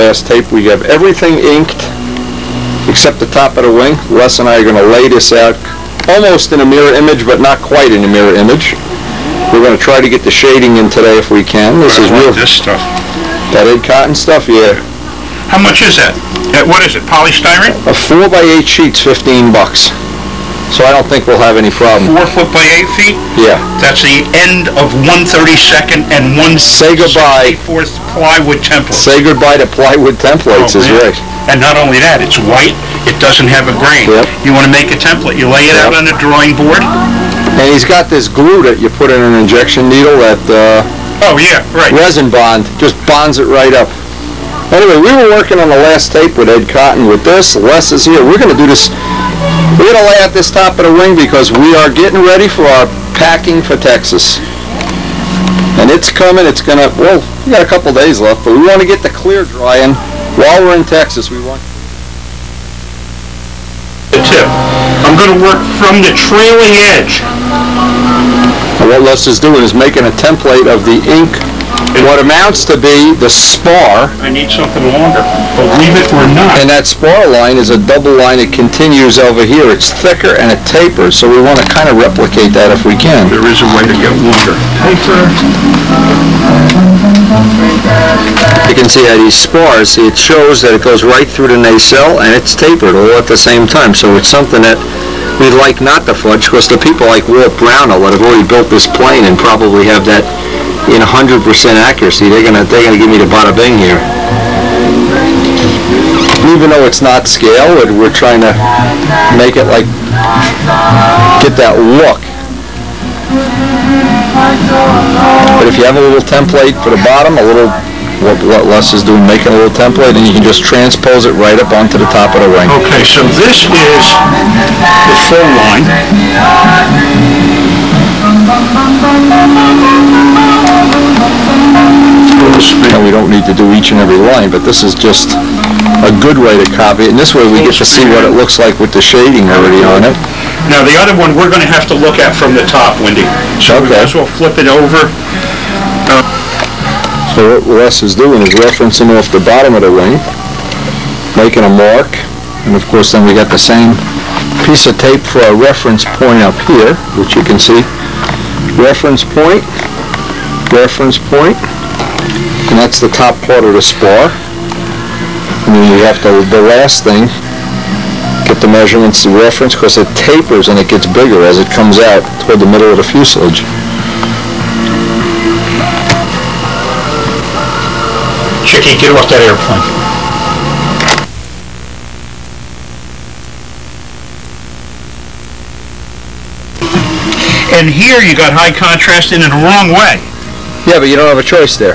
last tape. We have everything inked except the top of the wing. Les and I are going to lay this out almost in a mirror image, but not quite in a mirror image. We're going to try to get the shading in today if we can. This is real. This stuff. That Ed Cotton stuff, yeah. How much is that? What is it, polystyrene? A 4x8 sheet's $15. So I don't think we'll have any problem. 4 foot by 8 feet? Yeah. That's the end of 1/32nd and 1/64th plywood templates. Say goodbye to plywood templates is right. And not only that, it's white, it doesn't have a grain. Yep. You want to make a template, you lay it out on a drawing board. And he's got this glue that you put in an injection needle that oh yeah, right. resin bond, just bonds it right up. Anyway, we were working on the last tape with Ed Cotton with this. Les is here. We're going to do this. We're going to lay out this top of the wing because we are getting ready for our packing for Texas. And it's coming. It's going to, well, we got a couple days left, but we want to get the clear drying while we're in Texas. We want the tip. I'm going to work from the trailing edge. And what Les is doing is making a template of the ink, what amounts to be the spar. I need something longer, believe it or not. And that spar line is a double line. It continues over here. It's thicker and it tapers, so we want to kind of replicate that if we can. There is a way to get longer. Taper. You can see how these spars, it shows that it goes right through the nacelle and it's tapered all at the same time. So it's something that we'd like not to fudge, because the people like Walt Brownell that have already built this plane and probably have that in 100% accuracy, they're gonna give me the bada bing here. Even though it's not scale, we're trying to make it like get that look. But if you have a little template for the bottom, a little what Les is doing, making a little template, and you can just transpose it right up onto the top of the wing. Okay, so this is the full line. And we don't need to do each and every line, but this is just a good way to copy it, and this way we get to see what it looks like with the shading already on it. Now the other one we're going to have to look at from the top, Wendy. So we might as well flip it over. So what Les is doing is referencing off the bottom of the wing, making a mark, and of course then we got the same piece of tape for our reference point up here, which you can see. Reference point, and that's the top part of the spar. And then you have to, the last thing, get the measurements, the reference, because it tapers and it gets bigger as it comes out toward the middle of the fuselage. Chicky, get off that airplane. And here you got high contrast in the wrong way. Yeah, but you don't have a choice there.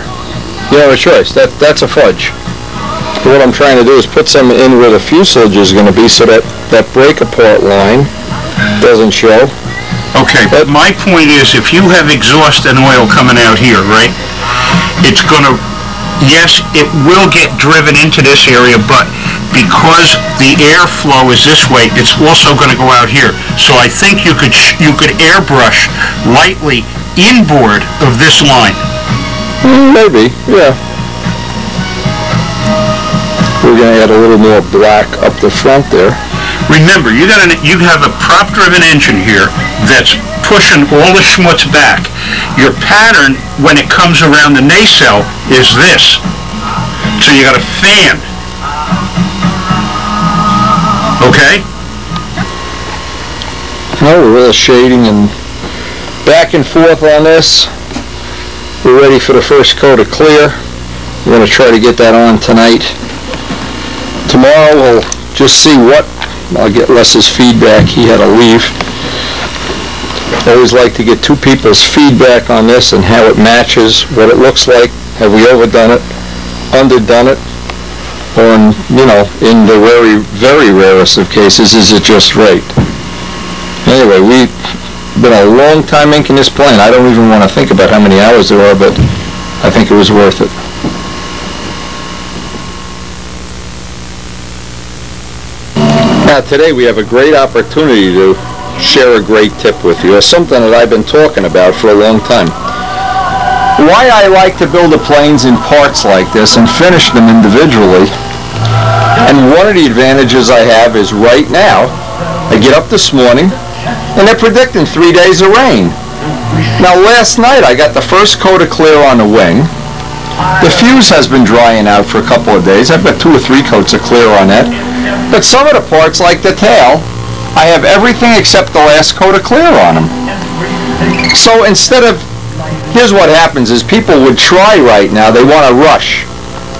You don't have a choice. That's a fudge. But what I'm trying to do is put some in where the fuselage is going to be so that that break apart line doesn't show. Okay, but my point is, if you have exhaust and oil coming out here, right, it's going to, yes, it will get driven into this area, but because the airflow is this way, it's also going to go out here. So I think you could airbrush lightly inboard of this line. Maybe, yeah. We're going to add a little more black up the front there. Remember, you have a prop-driven engine here that's pushing all the schmutz back. Your pattern, when it comes around the nacelle, is this. So you got a fan. Okay? Well, we're really shading and back and forth on this. We're ready for the first coat of clear. We're going to try to get that on tonight. Tomorrow we'll just see what, I'll get Les's feedback. He had to leave. I always like to get two people's feedback on this and how it matches, what it looks like. Have we overdone it, underdone it, or in, in the very, very rarest of cases, is it just right? Anyway, we've been a long time inking this plane. I don't even want to think about how many hours there are, but I think it was worth it. Now today we have a great opportunity to share a great tip with you, or something that I've been talking about for a long time. Why I like to build the planes in parts like this and finish them individually, and one of the advantages I have is right now, I get up this morning and they're predicting 3 days of rain. Now last night I got the first coat of clear on the wing. The fuse has been drying out for a couple of days. I've got 2 or 3 coats of clear on that. But some of the parts, like the tail, I have everything except the last coat of clear on them. So instead of, here's what happens is people would try right now, they want to rush.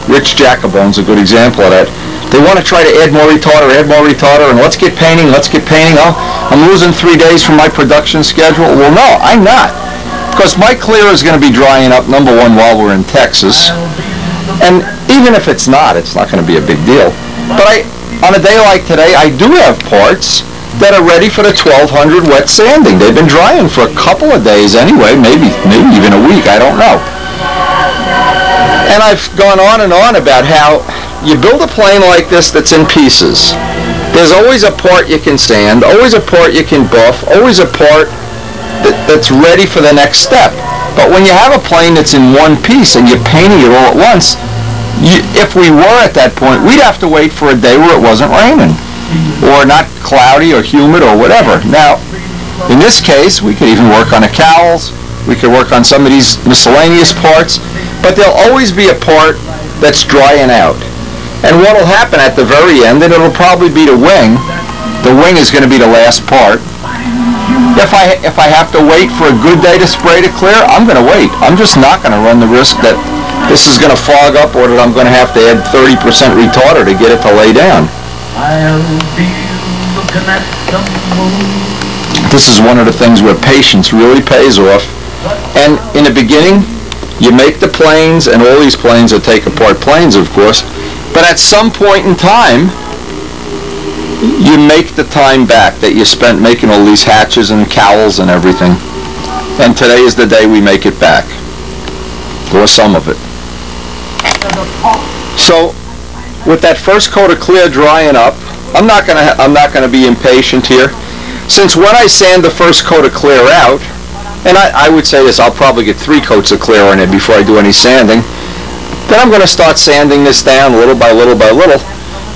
Rich Jacobone's a good example of that. They want to try to add more retarder, and let's get painting. Oh, I'm losing 3 days from my production schedule. Well, no, I'm not. Because my clear is going to be drying up, number one, while we're in Texas. And even if it's not going to be a big deal. But on a day like today, I do have parts that are ready for the 1200 wet sanding. They've been drying for a couple of days anyway, maybe even a week, I don't know. And I've gone on and on about how you build a plane like this that's in pieces. There's always a part you can sand, always a part you can buff, always a part that's ready for the next step. But when you have a plane that's in one piece and you're painting it all at once, if we were at that point, we'd have to wait for a day where it wasn't raining, or not cloudy or humid or whatever. Now, in this case, we could even work on the cowls, we could work on some of these miscellaneous parts, but there'll always be a part that's drying out. And what will happen at the very end, and it'll probably be the wing is going to be the last part. If I have to wait for a good day to spray to clear, I'm going to wait. I'm just not going to run the risk that this is going to fog up or that I'm going to have to add 30% retarder to get it to lay down. This is one of the things where patience really pays off. And in the beginning, you make the planes, and all these planes are take-apart planes, of course, but at some point in time, you make the time back that you spent making all these hatches and cowls and everything. And today is the day we make it back, or some of it. So, with that first coat of clear drying up, I'm not gonna be impatient here. Since when I sand the first coat of clear out, and I would say this, I'll probably get 3 coats of clear on it before I do any sanding. Then I'm going to start sanding this down little by little by little.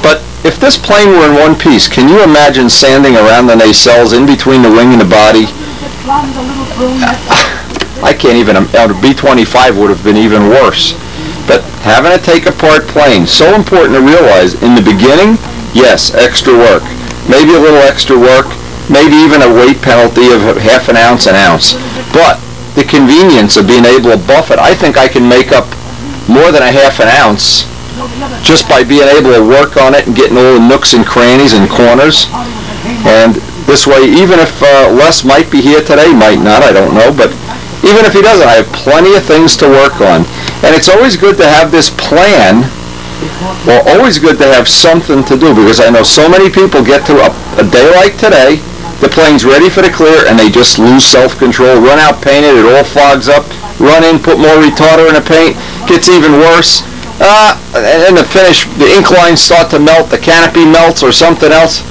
But if this plane were in one piece, can you imagine sanding around the nacelles in between the wing and the body? I can't even, the B-25 would have been even worse. But having a take-apart plane, so important to realize, in the beginning, yes, extra work. Maybe a little extra work, maybe even a weight penalty of half an ounce, an ounce. But the convenience of being able to buff it, I think I can make up more than a half an ounce just by being able to work on it and getting all the nooks and crannies and corners. And this way, even if Les might be here today, might not, I don't know, but even if he doesn't, I have plenty of things to work on. And it's always good to have this plan, or always good to have something to do, because I know so many people get to a day like today, the plane's ready for the clear, and they just lose self-control, run out, paint it, it all fogs up, run in, put more retarder in the paint, gets even worse, and the finish, the ink lines start to melt, the canopy melts or something else,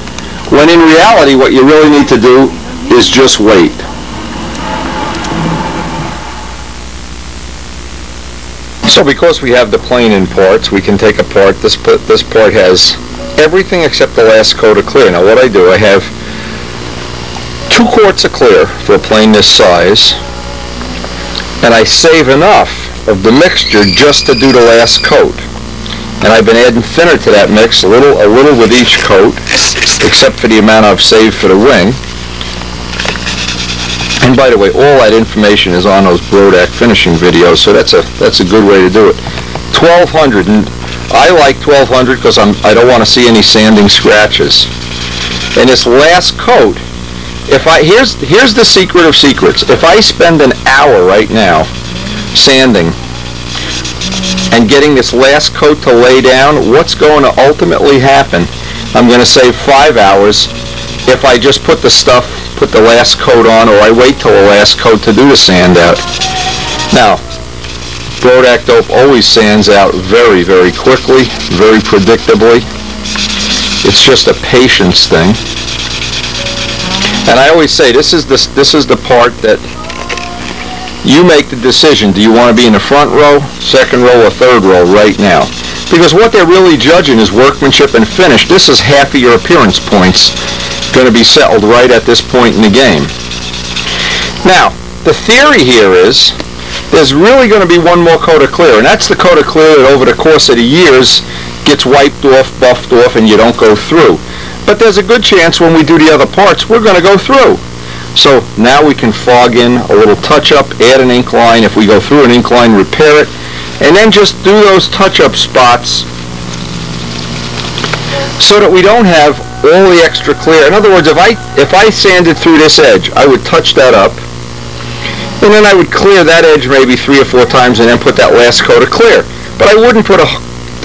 when in reality what you really need to do is just wait. So because we have the plane in parts, we can take apart, this part has everything except the last coat of clear. Now what I do, I have 2 quarts of clear for a plane this size, and I save enough of the mixture just to do the last coat. And I've been adding thinner to that mix, a little with each coat, except for the amount I've saved for the wing. And by the way, all that information is on those Brodak finishing videos, so that's a good way to do it. 1200, and I like 1200 because I don't want to see any sanding scratches. And this last coat, here's the secret of secrets. If I spend an hour right now sanding and getting this last coat to lay down, what's going to ultimately happen? I'm going to save 5 hours if I just put the last coat on, or I wait till the last coat to do the sand out. Now, Brodak Dope always sands out very, very quickly, very predictably. It's just a patience thing. And I always say this is the part that You make the decision. Do you want to be in the front row, second row, or third row right now? Because what they're really judging is workmanship and finish. This is half of your appearance points going to be settled right at this point in the game. Now, the theory here is there's really going to be one more coat of clear, and that's the coat of clear that over the course of the years gets wiped off, buffed off, and you don't go through. But there's a good chance when we do the other parts, we're going to go through. So now we can fog in a little touch-up, add an ink line. If we go through an ink line, repair it, and then just do those touch-up spots so that we don't have all the extra clear. In other words, if I sanded through this edge, I would touch that up, and then I would clear that edge maybe 3 or 4 times and then put that last coat of clear. But I wouldn't put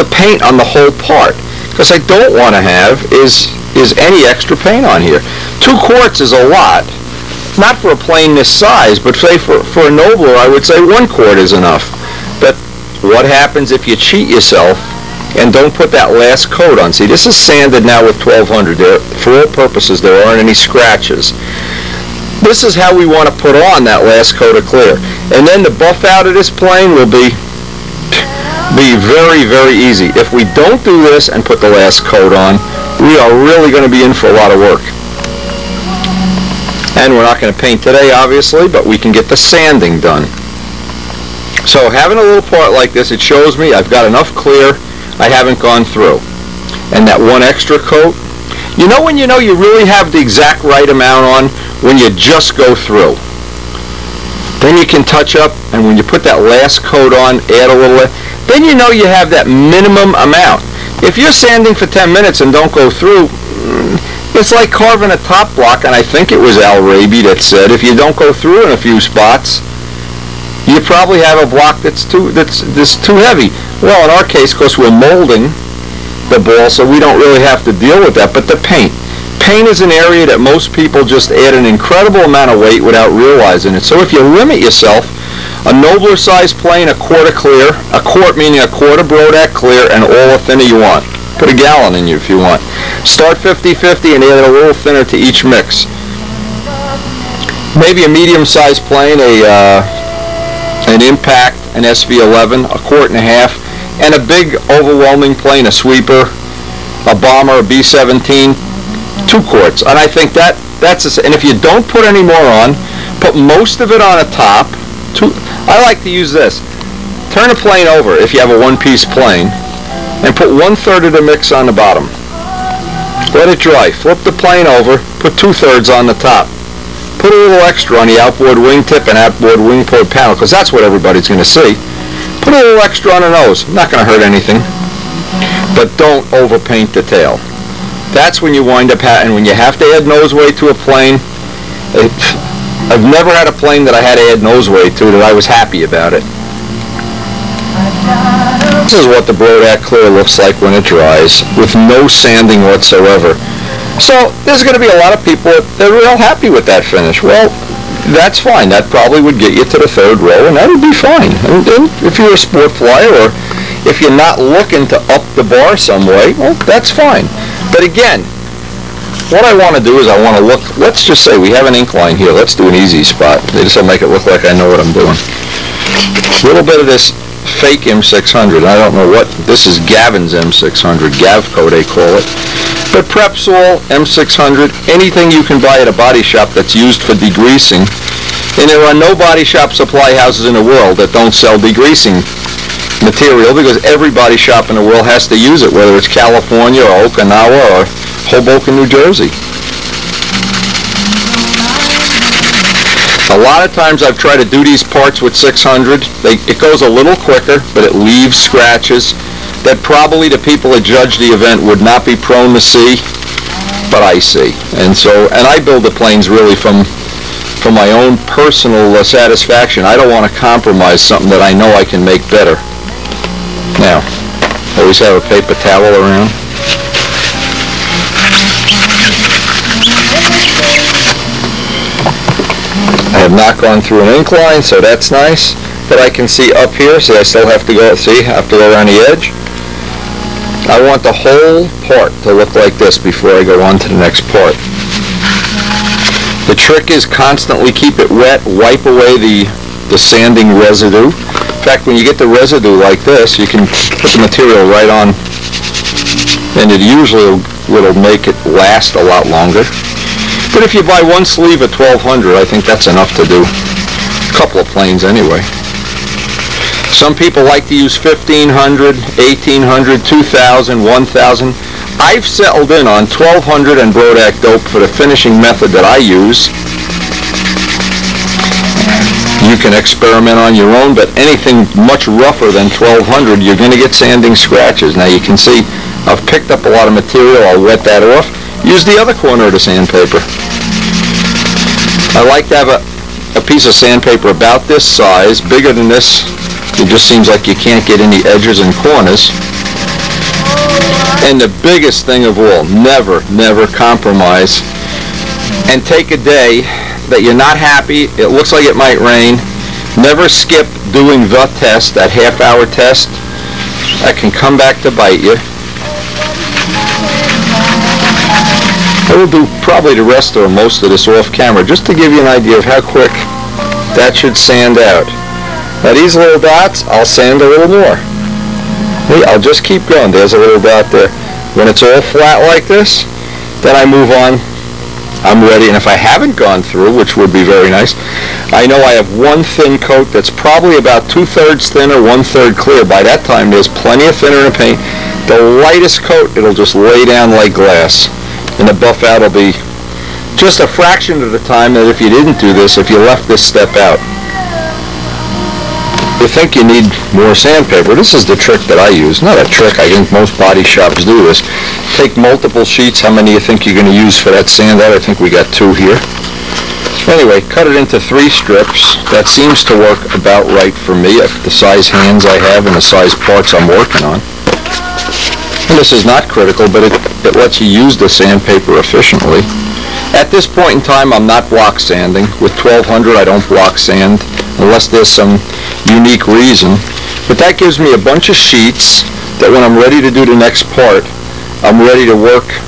the paint on the whole part, because I don't want to have is any extra paint on here. 2 quarts is a lot. Not for a plane this size, but say for a Nobler, I would say 1 quart is enough. But what happens if you cheat yourself and don't put that last coat on? See, this is sanded now with 1200. For all purposes, there aren't any scratches. This is how we want to put on that last coat of clear. And then the buff out of this plane will be very, very easy. If we don't do this and put the last coat on, we are really going to be in for a lot of work. And we're not going to paint today, obviously, but we can get the sanding done. So having a little part like this, it shows me I've got enough clear, I haven't gone through. And that one extra coat, you know when you know you really have the exact right amount on? When you just go through. Then you can touch up, and when you put that last coat on, add a little, then you know you have that minimum amount. If you're sanding for 10 minutes and don't go through, it's like carving a top block, and I think it was Al Raby that said if you don't go through in a few spots, you probably have a block that's too heavy. Well, in our case, of course, we're molding the ball, so we don't really have to deal with that. But the paint is an area that most people just add an incredible amount of weight without realizing it. So if you limit yourself, a Nobler size plane, a quart of clear, a quart meaning a quart of Brodak clear, and all the thinner you want. Put a gallon in you if you want. Start 50-50 and add a little thinner to each mix. Maybe a medium-sized plane, an Impact, an SV11, a quart and a half, and a big overwhelming plane, a sweeper, a bomber, a B-17, 2 quarts. And I think that's and if you don't put any more on, put most of it on a top. I like to use this. Turn a plane over if you have a one-piece plane, and put 1/3 of the mix on the bottom. Let it dry. Flip the plane over, put 2/3 on the top. Put a little extra on the outboard wingtip and outboard wingport panel, because that's what everybody's going to see. Put a little extra on the nose. Not going to hurt anything. But don't overpaint the tail. That's when you wind up having, when you have to add nose weight to a plane. I've never had a plane that I had to add nose weight to that I was happy about it. This is what the Brodak clear looks like when it dries, with no sanding whatsoever. So there's going to be a lot of people that are real happy with that finish. Well, that's fine. That probably would get you to the 3rd row, and that would be fine. And if you're a sport flyer, or if you're not looking to up the bar some way, well, that's fine. But again, what I want to do is I want to look, let's just say we have an ink line here. Let's do an easy spot. This will make it look like I know what I'm doing. A little bit of this fake M600. I don't know what, this is Gavin's M600, Gavco they call it. But Prepsol, M600, anything you can buy at a body shop that's used for degreasing. And there are no body shop supply houses in the world that don't sell degreasing material, because every body shop in the world has to use it, whether it's California or Okinawa or Hoboken, New Jersey. A lot of times I've tried to do these parts with 600. It goes a little quicker, but it leaves scratches that probably the people that judge the event would not be prone to see, but I see. And I build the planes really from my own personal satisfaction. I don't want to compromise something that I know I can make better. Now, always have a paper towel around. I have not gone through an ink line, so that's nice. But I can see up here, so I still have to go, see, I have to go around the edge. I want the whole part to look like this before I go on to the next part. The trick is constantly keep it wet, wipe away the the sanding residue. In fact, when you get the residue like this, you can put the material right on, and it usually will make it last a lot longer. But if you buy one sleeve at $1,200, I think that's enough to do a couple of planes anyway. Some people like to use $1,500, $1,800, $2,000, $1,000. I've settled in on $1,200 and Brodak dope for the finishing method that I use. You can experiment on your own, but anything much rougher than $1,200, you're going to get sanding scratches. Now you can see I've picked up a lot of material. I'll wet that off. Use the other corner of the sandpaper. I like to have a piece of sandpaper about this size. Bigger than this, it just seems like you can't get any edges and corners. And the biggest thing of all, never compromise. And take a day that you're not happy, it looks like it might rain. Never skip doing the test, that half-hour test. That can come back to bite you. I will do probably the rest or most of this off camera just to give you an idea of how quick that should sand out. Now these little dots, I'll sand a little more. I'll just keep going. There's a little dot there. When it's all flat like this, then I move on. I'm ready, and if I haven't gone through, which would be very nice, I know I have one thin coat that's probably about 2/3 thin or 1/3 clear. By that time, there's plenty of thinner in the paint. The lightest coat, it'll just lay down like glass, and the buff out will be just a fraction of the time that if you didn't do this, if you left this step out. You think you need more sandpaper. This is the trick that I use. Not a trick, I think most body shops do this. Take multiple sheets. How many you think you're going to use for that sand out? I think we got 2 here. Anyway, cut it into 3 strips. That seems to work about right for me, the size hands I have and the size parts I'm working on. And this is not critical, but it lets you use the sandpaper efficiently. At this point in time, I'm not block sanding. With 1200, I don't block sand unless there's some unique reason. But that gives me a bunch of sheets that when I'm ready to do the next part, I'm ready to work.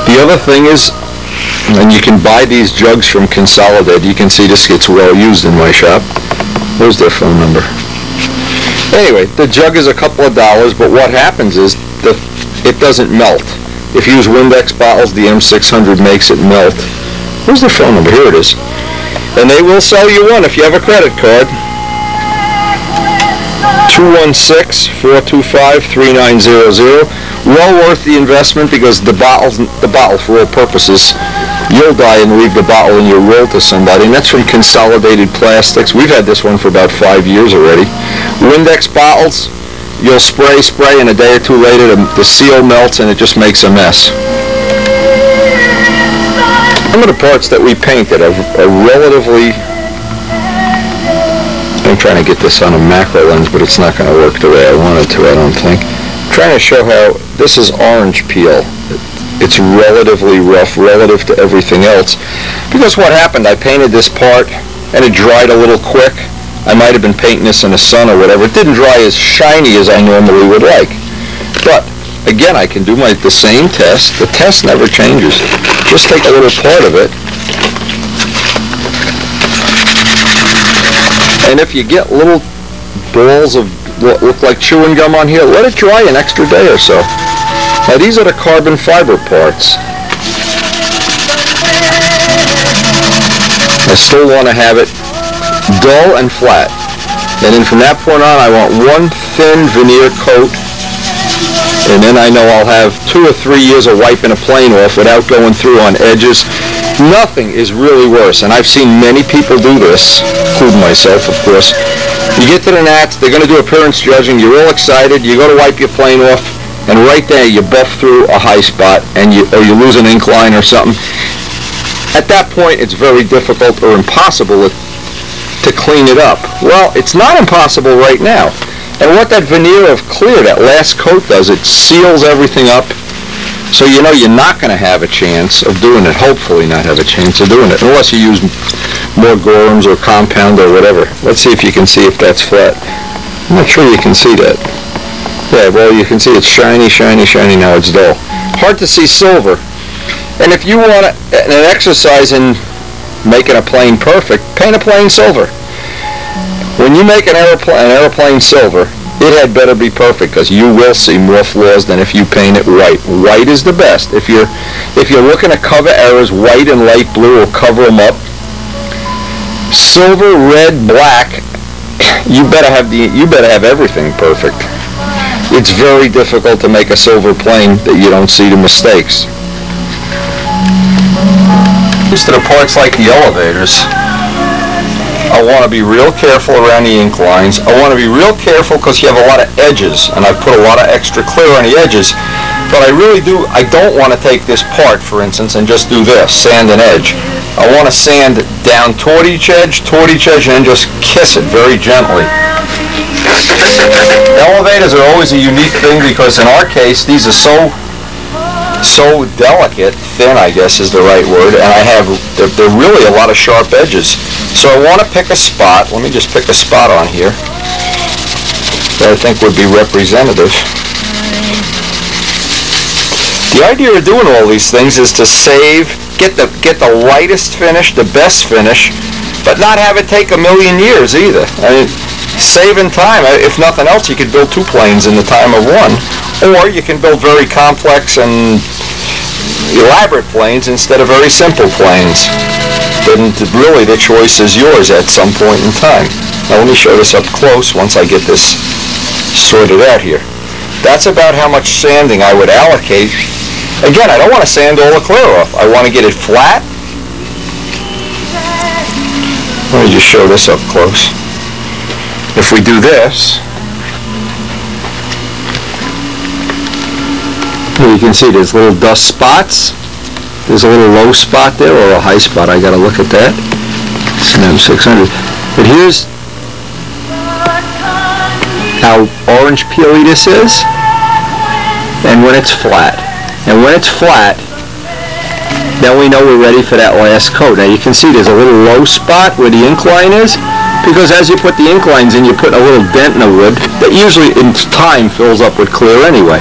The other thing is, and you can buy these jugs from Consolidated. You can see this gets well used in my shop. Where's their phone number? Anyway, the jug is a couple of dollars, but what happens is it doesn't melt. If you use Windex bottles, the M600 makes it melt. Where's their phone number? Here it is. And they will sell you one if you have a credit card. 216-425-3900. Well worth the investment because the bottle for all purposes, you'll die and leave the bottle in your will to somebody. And that's from Consolidated Plastics. We've had this one for about 5 years already. Windex bottles, you'll spray, and a day or two later the seal melts and it just makes a mess. Some of the parts that we painted are relatively... I'm trying to get this on a macro lens, but it's not going to work the way I wanted to, I don't think. I'm trying to show how this is orange peel. It's relatively rough relative to everything else. Because what happened, I painted this part and it dried a little quick. I might have been painting this in the sun or whatever. It didn't dry as shiny as I normally would like. But again, I can do the same test. The test never changes. Just take a little part of it. And if you get little balls of what look like chewing gum on here, let it dry an extra day or so. Now these are the carbon fiber parts. I still want to have it dull and flat. And then from that point on, I want one thin veneer coat. And then I know I'll have 2 or 3 years of wiping a plane off without going through on edges. Nothing is really worse, and I've seen many people do this, including myself, of course. You get to the Nats, they're going to do appearance judging, you're all excited, you go to wipe your plane off, and right there you buff through a high spot, or you lose an ink line or something. At that point, it's very difficult or impossible to clean it up. Well, it's not impossible right now. And what that veneer of clear, that last coat does, it seals everything up. So you know you're not going to have a chance of doing it, hopefully not have a chance of doing it, unless you use more Gorhams or compound or whatever. Let's see if you can see if that's flat. I'm not sure you can see that. Yeah, well, you can see it's shiny, shiny, shiny. Now it's dull. Hard to see silver. And if you want an exercise in making a plane perfect, paint a plane silver. when you make an airplane silver, it had better be perfect, because you will see more flaws than if you paint it white. White is the best. If you're looking to cover errors, white and light blue will cover them up. Silver, red, black, you better have everything perfect. It's very difficult to make a silver plane that you don't see the mistakes. Used to the parts like the elevators, I want to be real careful around the ink lines. I want to be real careful because you have a lot of edges, and I put a lot of extra clear on the edges. But I don't want to take this part, for instance, and just do this, sand and edge. I want to sand down toward each edge, and then just kiss it very gently. Elevators are always a unique thing because in our case, these are so delicate, thin I guess is the right word, and they're really a lot of sharp edges. So I want to pick a spot. Let me just pick a spot on here that I think would be representative. The idea of doing all these things is to save, get the lightest finish, the best finish, but not have it take a million years either. I mean, saving time. If nothing else, you could build 2 planes in the time of one, or you can build very complex and elaborate planes instead of very simple planes. Then really the choice is yours at some point in time. Now let me show this up close once I get this sorted out here. That's about how much sanding I would allocate. Again, I don't want to sand all the clear off. I want to get it flat. Let me just show this up close. If we do this, you can see there's little dust spots. There's a little low spot there, or a high spot. I got to look at that. It's an M600. But here's how orange peely this is, and when it's flat. And when it's flat, then we know we're ready for that last coat. Now you can see there's a little low spot where the ink line is, because as you put the ink lines in, you put a little dent in the wood that usually in time fills up with clear anyway.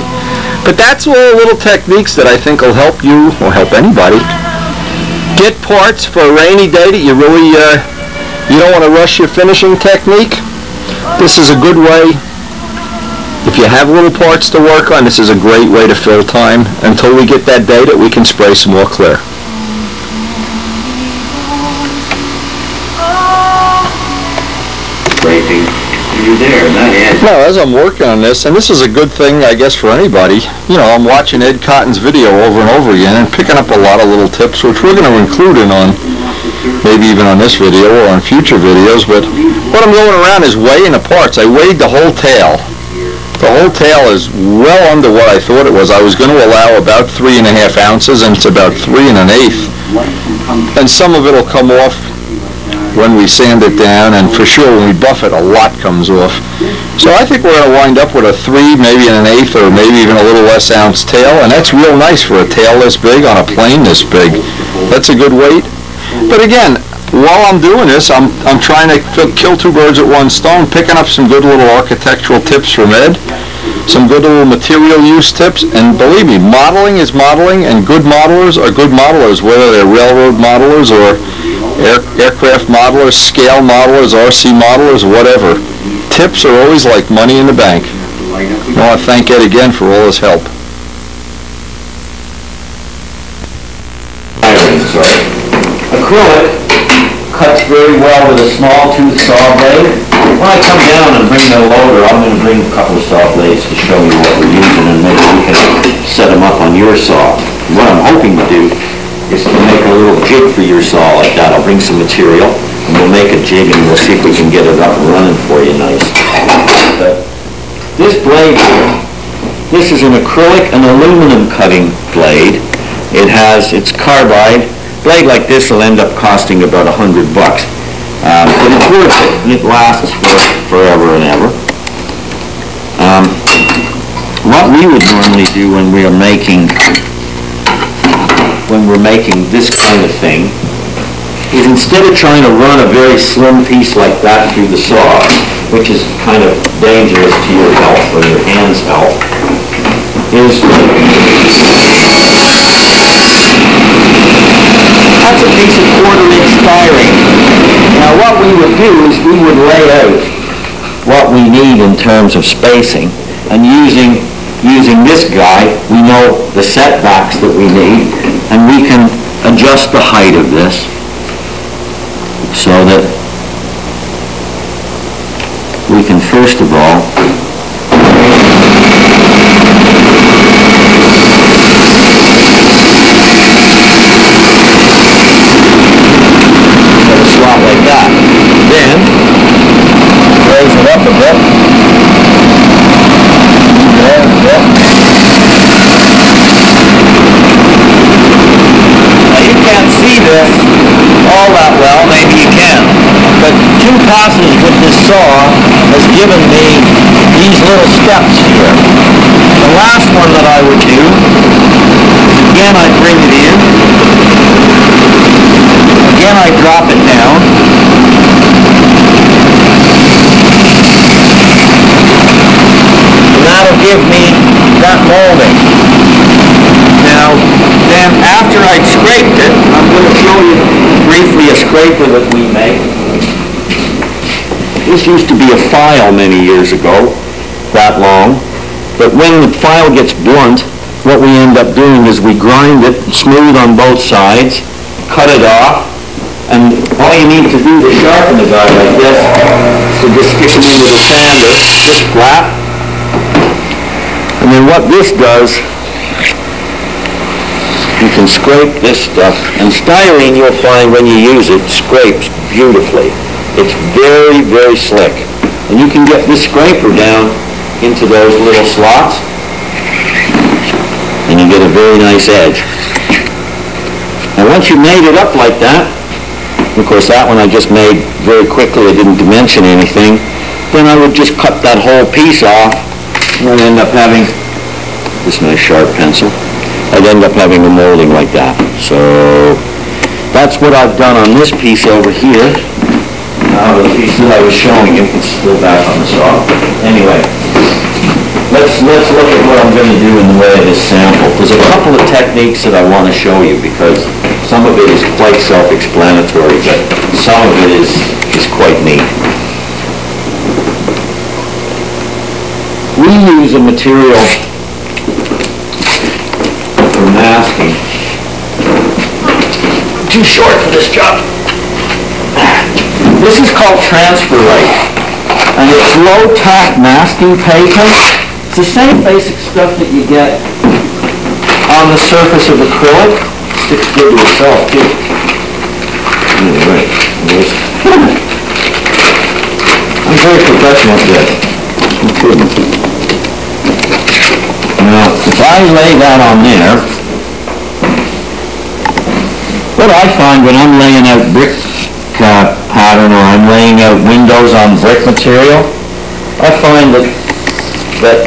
But that's all little techniques that I think will help you, or help anybody, get parts for a rainy day that you really, you don't want to rush your finishing technique. This is a good way. If you have little parts to work on, this is a great way to fill time until we get that day that we can spray some more clear. You're there, not Ed. No, as I'm working on this, and this is a good thing, I guess, for anybody, you know, I'm watching Ed Cotton's video over and over again and picking up a lot of little tips, which we're going to include maybe even on this video or on future videos, but what I'm going around is weighing the parts. I weighed the whole tail. The whole tail is well under what I thought it was. I was going to allow about 3.5 ounces, and it's about 3 1/8. And some of it will come off when we sand it down, and for sure when we buff it, a lot comes off. So I think we're going to wind up with a 3, maybe 1/8, or maybe even a little less ounce tail, and that's real nice for a tail this big on a plane this big. That's a good weight. But again, while I'm doing this, I'm trying to kill 2 birds with 1 stone, picking up some good little architectural tips from Ed, some good little material use tips, and believe me, modeling is modeling, and good modelers are good modelers, whether they're railroad modelers or aircraft modelers, scale modelers, RC modelers, whatever. Tips are always like money in the bank. I want to thank Ed again for all his help. Acrylic cuts very well with a small tooth saw blade. When I come down and bring the loader, I'm going to bring a couple of saw blades to show you what we're using, and maybe we can set them up on your saw. What I'm hoping to do is to make a little jig for your saw like that. I'll bring some material, and we'll make a jig, and we'll see if we can get it up and running for you nice. But this blade here, this is an acrylic and aluminum cutting blade. It's carbide. A blade like this will end up costing about $100. But it's worth it, and it lasts forever and ever. What we would normally do when we're making this kind of thing is, instead of trying to run a very slim piece like that through the saw, which is kind of dangerous to your health or your hand's health, is that's a piece of 1/4 inch firing. Now what we would do is we would lay out what we need in terms of spacing, and using this guy, we know the setbacks that we need, and we can adjust the height of this so that we can first of all put a slot like that. Then raise it up a bit. There we go. Now you can't see this all that well, maybe you can, but 2 passes with this saw has given me these little steps here. The last one that I would do, again I bring it in, again I drop it down, and that'll give me that molding. Now, then after I'd scraped it, I'm going to show you briefly a scraper that we make. This used to be a file many years ago, that long, but when the file gets blunt, what we end up doing is we grind it smooth on both sides, cut it off, and all you need to do to sharpen a guy like this is to just stick it into the sander, just flat. And then what this does, you can scrape this stuff, and styrene you'll find when you use it scrapes beautifully. It's very, very slick. And you can get this scraper down into those little slots, and you get a very nice edge. And once you made it up like that, of course that one I just made very quickly, I didn't dimension anything, then I would just cut that whole piece off, and I'd end up having this nice sharp pencil. I'd end up having a molding like that. So that's what I've done on this piece over here. Now the piece that I was showing you, it's still back on the saw. Anyway, let's look at what I'm going to do in the way of this sample. There's a couple of techniques that I want to show you because some of it is quite self-explanatory, but some of it is quite neat. We use a material for masking. Too short for this job. This is called Transferite, and it's low-tack masking paper. It's the same basic stuff that you get on the surface of acrylic. Sticks good to itself, too. Anyway, I'm very professional at this. Now, if I lay that on there, what I find when I'm laying out brick pattern or I'm laying out windows on brick material, I find that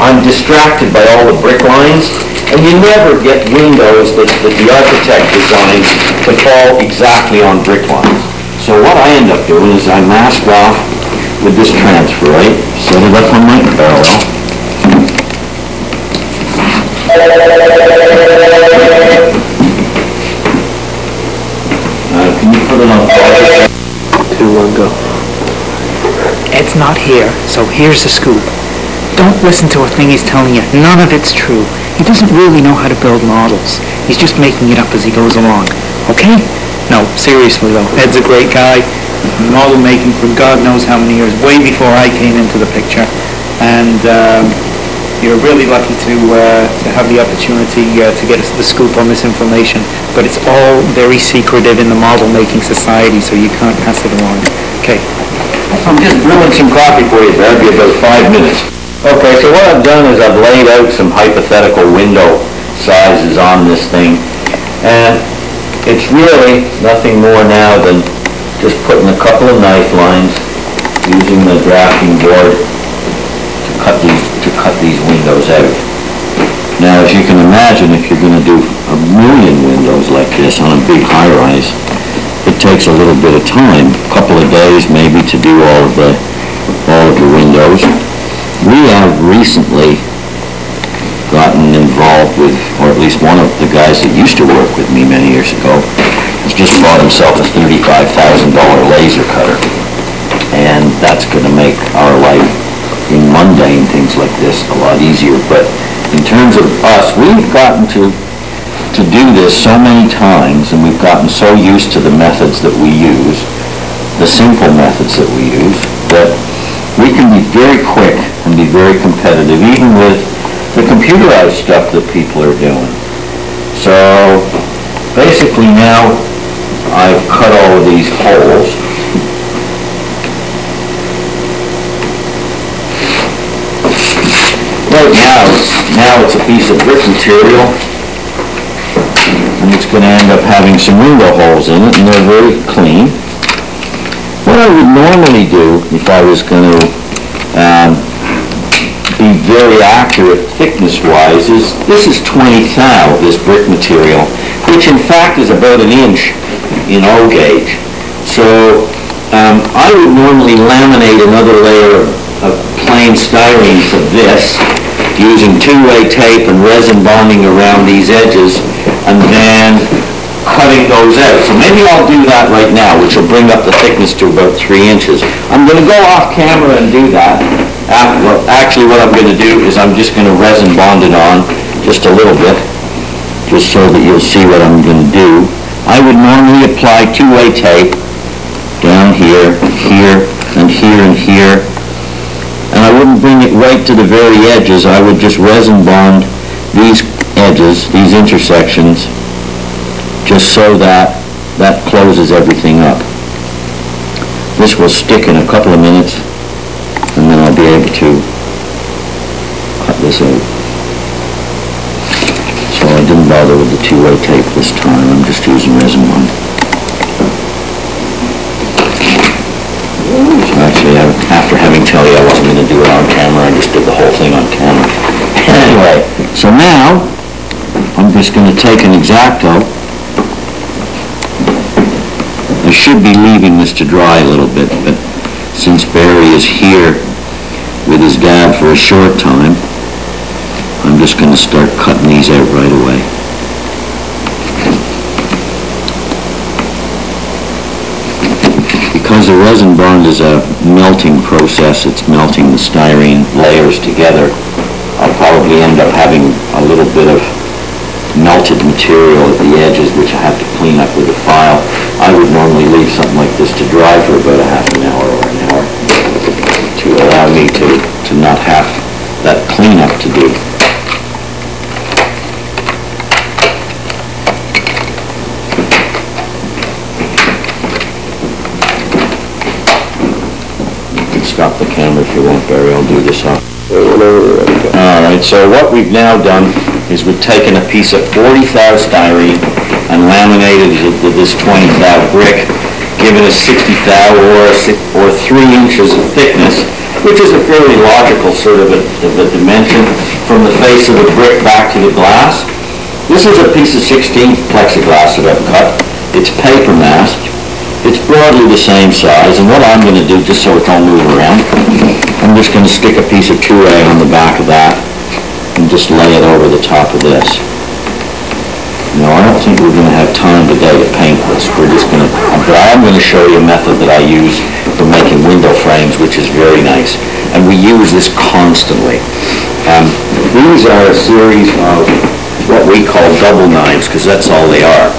I'm distracted by all the brick lines, and you never get windows that the architect designs that fall exactly on brick lines. So what I end up doing is I mask off with this Transferite, set it up on my parallel. Can you put it on fire? 2, 1, go. Ed's not here, so here's the scoop. Don't listen to a thing he's telling you. None of it's true. He doesn't really know how to build models. He's just making it up as he goes along. Okay? No, seriously though, Ed's a great guy. Model making for God knows how many years, way before I came into the picture. And you're really lucky to have the opportunity to get the scoop on this information. But it's all very secretive in the model making society, so you can't pass it along. Okay. I'm just brewing some coffee for you, that'll be about 5 minutes. Okay, so what I've done is I've laid out some hypothetical window sizes on this thing, and it's really nothing more now than just putting a couple of knife lines using the drafting board to cut these windows out. Now, as you can imagine, if you're going to do 1,000,000 windows like this on a big high-rise, it takes a little bit of time, a couple of days maybe, to do all of the windows. We have recently gotten involved with, or at least one of the guys that used to work with me many years ago, has just bought himself a $35,000 laser cutter. And that's going to make our life in mundane things like this a lot easier. But in terms of us, we've gotten to do this so many times, and we've gotten so used to the methods that we use, the simple methods that we use, that we can be very quick and be very competitive, even with the computerized stuff that people are doing. So basically now I've cut all of these holes. Right now it's a piece of brick material, and it's going to end up having some window holes in it, and they're very clean. What I would normally do if I was going to be very accurate thickness-wise is, this is 20 thou, this brick material, which in fact is about an inch in O gauge. So I would normally laminate another layer of plain styrene to this, using two-way tape and resin bonding around these edges, and then cutting those out. So maybe I'll do that right now, which will bring up the thickness to about 3 inches. I'm going to go off camera and do that. Actually, what I'm going to do is I'm just going to resin bond it on just a little bit, just so that you'll see what I'm going to do. I would normally apply two-way tape down here, here, and here, and here. And I wouldn't bring it right to the very edges. I would just resin bond these edges, these intersections, just so that closes everything up. This will stick in a couple of minutes, and then I'll be able to cut this out. So I didn't bother with the two-way tape this time. I'm just using resin bond. So actually, after having tell you I wasn't going to do it on camera, I just did the whole thing on camera. Anyway, so now I'm just going to take an X-Acto. I should be leaving this to dry a little bit, but since Barry is here with his dad for a short time, I'm just going to start cutting these out right away. Because the resin bond is a melting process, it's melting the styrene layers together, I'll probably end up having a little bit of melted material at the edges, which I have to clean up with a file. I would normally leave something like this to dry for about a half an hour or an hour to allow me to not have that cleanup to do. You can stop the camera if you want, Barry. I'll do this off. All right, so what we've now done is we've taken a piece of 40 thou styrene and laminated it with this 20 thou brick, giving us 60 thou or 3 inches of thickness, which is a fairly logical sort of a dimension from the face of the brick back to the glass. This is a piece of 16 plexiglass that I've cut. It's paper masked. It's broadly the same size, and what I'm going to do, just so it don't move around, I'm just going to stick a piece of 2A on the back of that and just lay it over the top of this. Now, I don't think we're going to have time today to paint this. We're just going to, but I am going to show you a method that I use for making window frames, which is very nice, and we use this constantly. These are a series of what we call double knives, because that's all they are.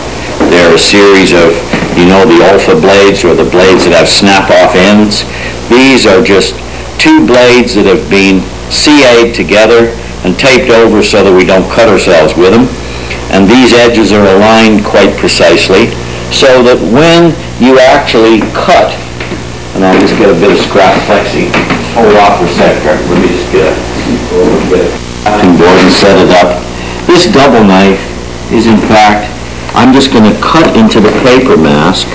They're a series of, you know, the Alpha blades, or the blades that have snap-off ends. These are just 2 blades that have been CA'd together and taped over so that we don't cut ourselves with them. And these edges are aligned quite precisely so that when you actually cut, and I'll just get a bit of scrap plexi, hold off for a second, let me just get a cutting board and set it up. This double knife is in fact, I'm just going to cut into the paper mask.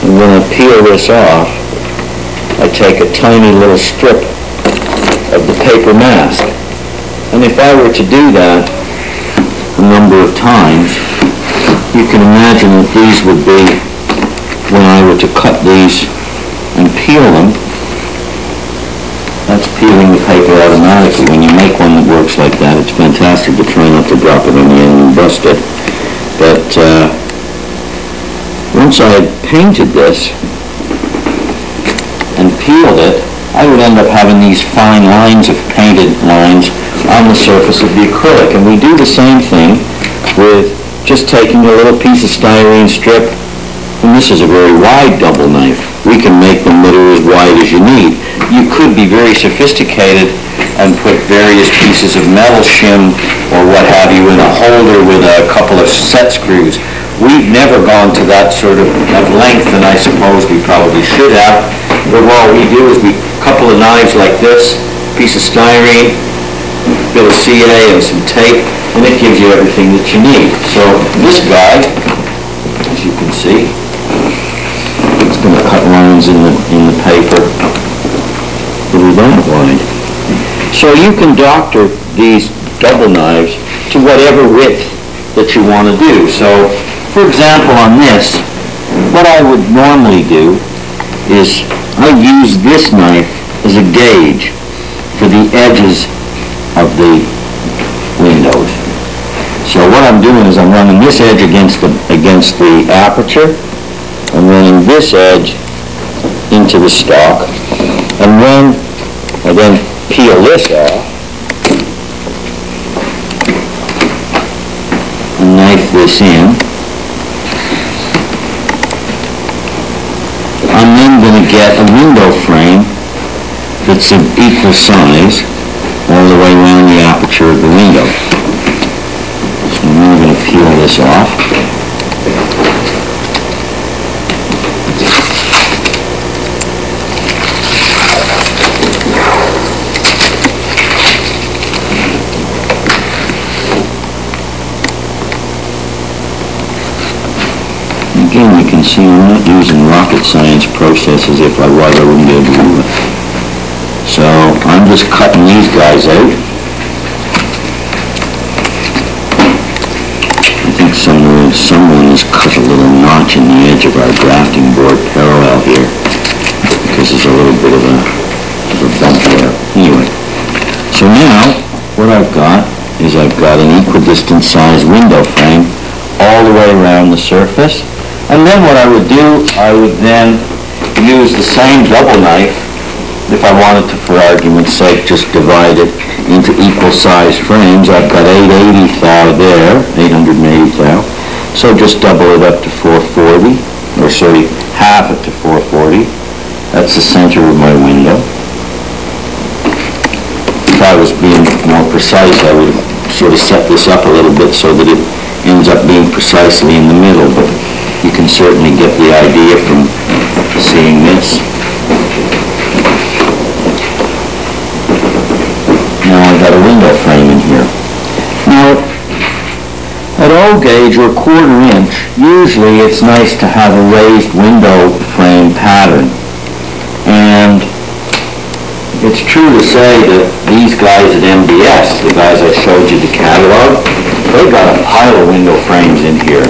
And when I peel this off, I take a tiny little strip of the paper mask. And if I were to do that a number of times, you can imagine that these would be, when I were to cut these and peel them, that's peeling the paper automatically. When you make one that works like that, it's fantastic to try not to drop it on the end and bust it. But that once I had painted this and peeled it, I would end up having these fine lines of painted lines on the surface of the acrylic. And we do the same thing with just taking a little piece of styrene strip, and this is a very wide double knife. We can make them that are as wide as you need. You could be very sophisticated and put various pieces of metal shim or what have you in a holder with a couple of set screws. We've never gone to that sort of length, and I suppose we probably should have. But what we do is we couple of knives like this, piece of styrene, bit of CA and some tape, and it gives you everything that you need. So this guy, as you can see, it's going to cut lines in the paper that are that wide. So you can doctor these double knives to whatever width that you want to do. So, for example, on this, what I would normally do is I use this knife as a gauge for the edges of the windows. So what I'm doing is I'm running this edge against the aperture and running this edge into the stock, and when I then peel this off and knife this in, I'm then going to get a window frame that's of equal size all the way around the aperture of the window. So I'm now going to peel this off. Again, you can see I'm not using rocket science processes. If I was, I wouldn't be able to do it. So I'm just cutting these guys out. I think someone has cut a little notch in the edge of our drafting board parallel here, because there's a little bit of a bump there. Anyway, so now what I've got is I've got an equidistant size window frame all the way around the surface. And then what I would do, I would then use the same double knife, if I wanted to, for argument's sake, just divide it into equal size frames. I've got 880 thou there, 880 thou. So just double it up to 440, or sorry, half it to 440. That's the center of my window. If I was being more precise, I would sort of set this up a little bit so that it ends up being precisely in the middle, but you can certainly get the idea from seeing this. Now I've got a window frame in here. Now, at O gauge or quarter inch, usually it's nice to have a raised window frame pattern. And it's true to say that these guys at MBS, the guys I showed you the catalog, they've got a pile of window frames in here.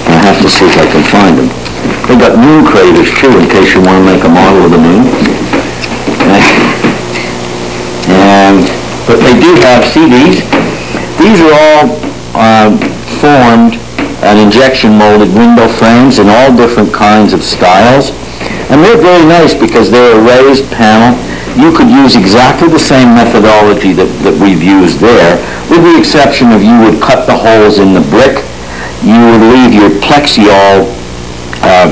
I have to see if I can find them. They've got moon craters too, in case you want to make a model of the moon. But they do have, see these? These are all formed and injection molded window frames in all different kinds of styles. And they're very nice because they're a raised panel. You could use exactly the same methodology that we've used there, with the exception of you would cut the holes in the brick. You would leave your plexiol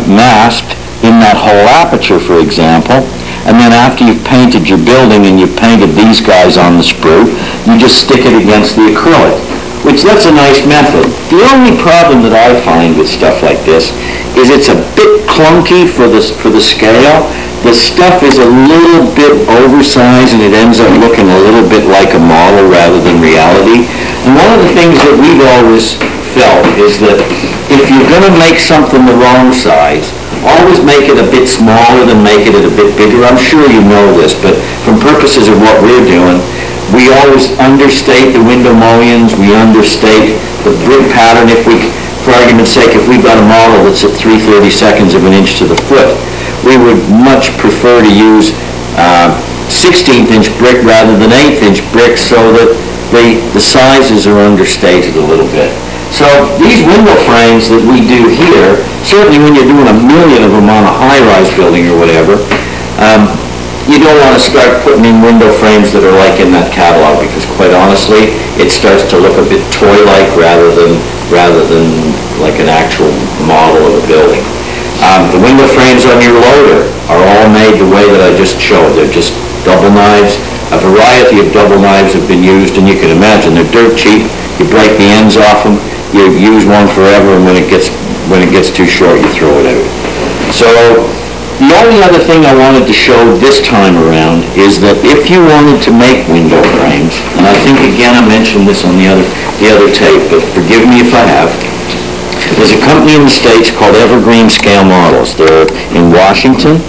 masked in that whole aperture, for example, and then after you've painted your building and you've painted these guys on the sprue, you just stick it against the acrylic, which that's a nice method. The only problem that I find with stuff like this is it's a bit clunky for the scale. The stuff is a little bit oversized and it ends up looking a little bit like a model rather than reality. And one of the things that we've always felt is that if you're going to make something the wrong size, always make it a bit smaller than make it a bit bigger. I'm sure you know this, but from purposes of what we're doing, we always understate the window mullions, we understate the brick pattern. If we, for argument's sake, if we've got a model that's at 3/32 of an inch to the foot, we would much prefer to use 16th inch brick rather than 1/8 inch brick, so that the sizes are understated a little bit. So these window frames that we do here, certainly when you're doing 1 million of them on a high-rise building or whatever, you don't want to start putting in window frames that are like in that catalog, because quite honestly, it starts to look a bit toy-like rather than like an actual model of a building. The window frames on your loader are all made the way that I just showed. They're just double knives. A variety of double knives have been used, and you can imagine they're dirt cheap. You break the ends off them, you use one forever, and when it gets too short, you throw it out. So the only other thing I wanted to show this time around is that if you wanted to make window frames, and I think again I mentioned this on the other tape, but forgive me if I have. There's a company in the States called Evergreen Scale Models. They're in Washington,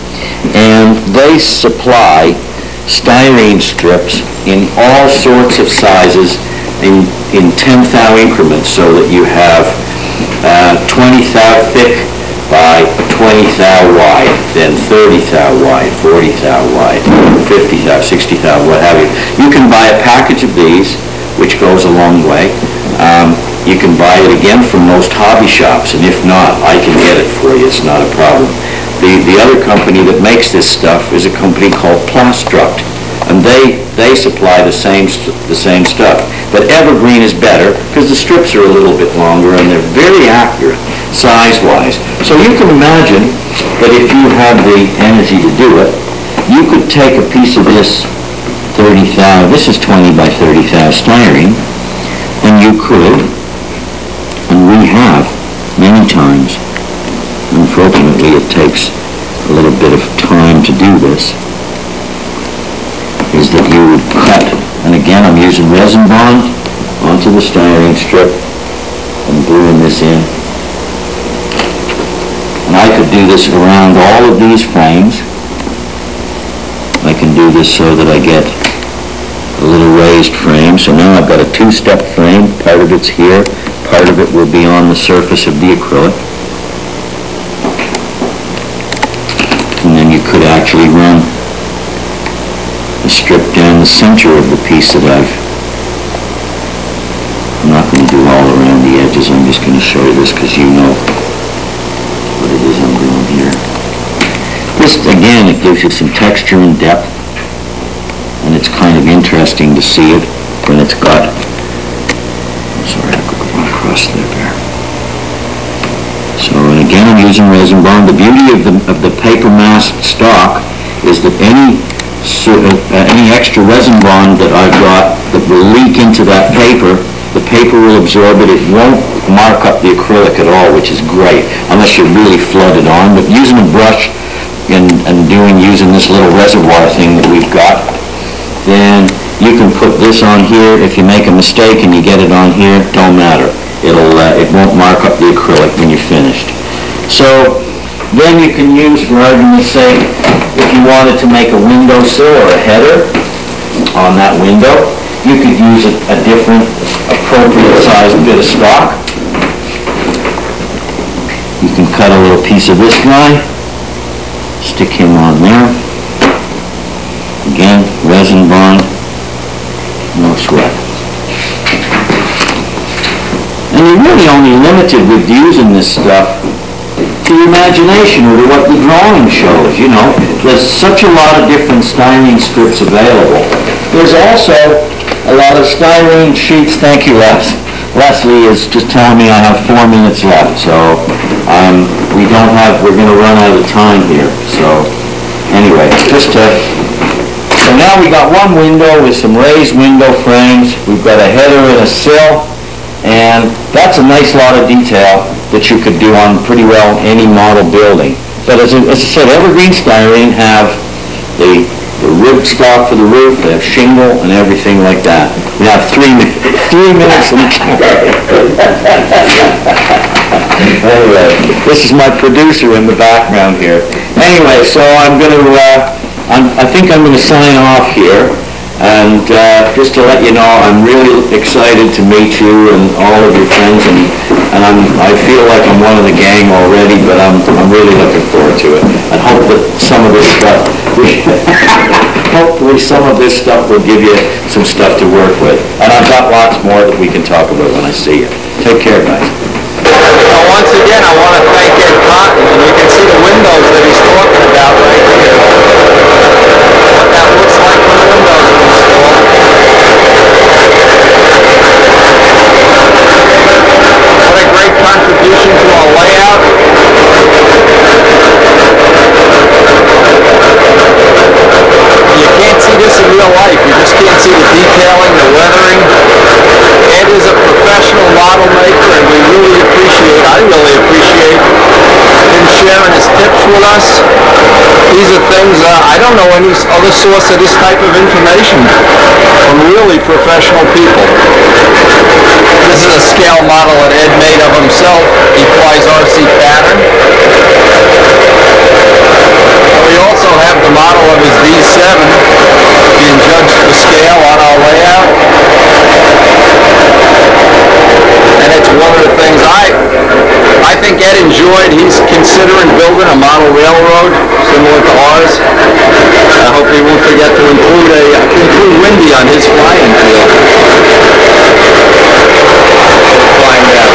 and they supply styrene strips in all sorts of sizes in 10 thou increments, so that you have 20 thou thick by 20 thou wide, then 30 thou wide, 40 thou wide, 50 thou, 60 thou, what have you. You can buy a package of these, which goes a long way. You can buy it again from most hobby shops, and if not, I can get it for you. It's not a problem. The other company that makes this stuff is a company called Plastruct, and they supply the same stuff. But Evergreen is better because the strips are a little bit longer and they're very accurate size-wise. So you can imagine that if you have the energy to do it, you could take a piece of this 30 thou, this is 20 by 30 thou styrene, and you could, and we have many times, unfortunately it takes a little bit of time to do this, is that you would cut, and again I'm using resin bond onto the styrene strip and gluing this in. And I could do this around all of these frames. I can do this so that I get a little raised frame. So now I've got a two-step frame. Part of it's here, part of it will be on the surface of the acrylic. And then you could actually run a strip down the center of the piece that I'm not going to do all around the edges. I'm just going to show you this because you know what it is I'm doing here. This, again, it gives you some texture and depth, and it's kind of interesting to see it when it's got, I'm sorry, I could go across there. So, and again, I'm using resin bond. The beauty of the paper mask stock is that any extra resin bond that I've got that will leak into that paper, the paper will absorb it. It won't mark up the acrylic at all, which is great, unless you're really flooded on. But using a brush and using this little reservoir thing that we've got, then you can put this on here. If you make a mistake and you get it on here, don't matter. It won't mark up the acrylic when you're finished. So then you can use, for argument's sake, if you wanted to make a windowsill or a header on that window, you could use a different appropriate sized bit of stock. You can cut a little piece of this guy, stick him on there. Again, resin bond, no sweat. And you're really only limited with using this stuff to your imagination or to what the drawing shows, you know. There's such a lot of different styrene strips available. There's also a lot of styrene sheets. Thank you, Les. Leslie is just telling me I have 4 minutes left, so we're going to run out of time here. So anyway, so now we got one window with some raised window frames. We've got a header and a sill, and that's a nice lot of detail that you could do on pretty well any model building. But as I said, Evergreen Styrene have the rib stock for the roof, they have shingle and everything like that. We have 3 minutes and anyway, this is my producer in the background here. Anyway, so I think I'm going to sign off here. And just to let you know, I'm really excited to meet you and all of your friends, and I feel like I'm one of the gang already, but I'm really looking forward to it. I hope that some of this stuff hopefully some of this stuff will give you some stuff to work with. And I've got lots more that we can talk about when I see you. Take care, guys. Well, once again, I want to thank Ed Cotton, and you can see the windows that he's talking about right here. What that looks like when the windows are installed. What a great contribution to our layout. You can't see this in real life. You just can't see the detailing, the weathering. Ed is a professional model maker, and we really appreciate, I really appreciate him sharing his tips with us. These are things, I don't know any other source of this type of information from really professional people. This is a scale model that Ed made of himself. He flies RC pattern. We also have the model of his D7 being judged for scale on our layout. And it's one of the things I think Ed enjoyed. He's considering building a model railroad similar to ours. I hope he won't forget to include Windy on his flying field. We'll find out.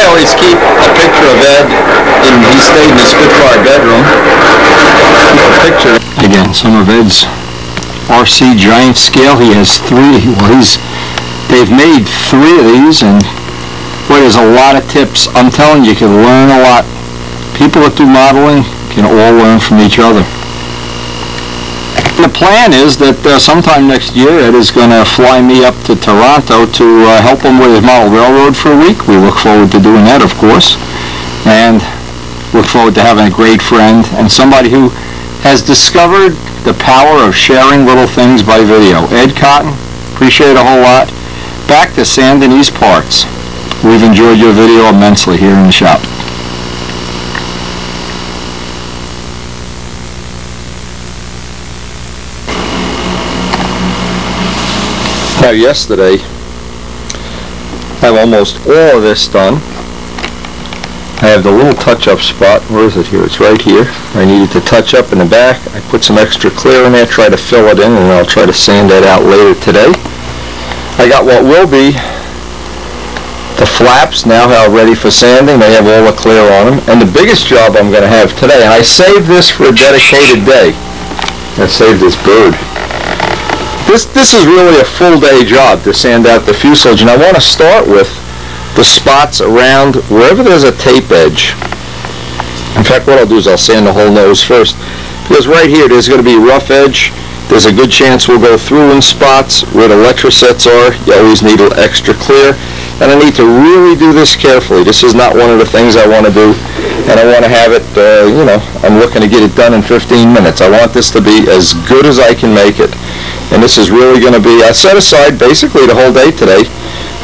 Always keep a picture of Ed, and he stayed in the Spitfire bedroom. Keep a picture. Again, some of Ed's RC giant scale. He has three. Well, they've made three of these, and boy, there's a lot of tips. I'm telling you, you can learn a lot. People that do modeling can all learn from each other. The plan is that sometime next year Ed is going to fly me up to Toronto to help him with his model railroad for a week. We look forward to doing that, of course, and look forward to having a great friend and somebody who has discovered the power of sharing little things by video. Ed Cotton, appreciate it a whole lot. Back to Sand and East Parts. We've enjoyed your video immensely here in the shop. Now yesterday, I have almost all of this done. I have the little touch-up spot. Where is it here? It's right here. I needed to touch up in the back. I put some extra clear in there, try to fill it in, and I'll try to sand that out later today. I got what will be the flaps now ready for sanding. They have all the clear on them. And the biggest job I'm going to have today, and I saved this for a dedicated day. I saved this bird. This is really a full day job to sand out the fuselage, and I want to start with the spots around wherever there's a tape edge. In fact, what I'll do is I'll sand the whole nose first, because right here there's going to be a rough edge. There's a good chance we'll go through in spots where the electrosets are. You always need extra clear, and I need to really do this carefully. This is not one of the things I want to do, and I want to have it, I'm looking to get it done in 15 minutes. I want this to be as good as I can make it. And this is really going to be, I set aside basically the whole day today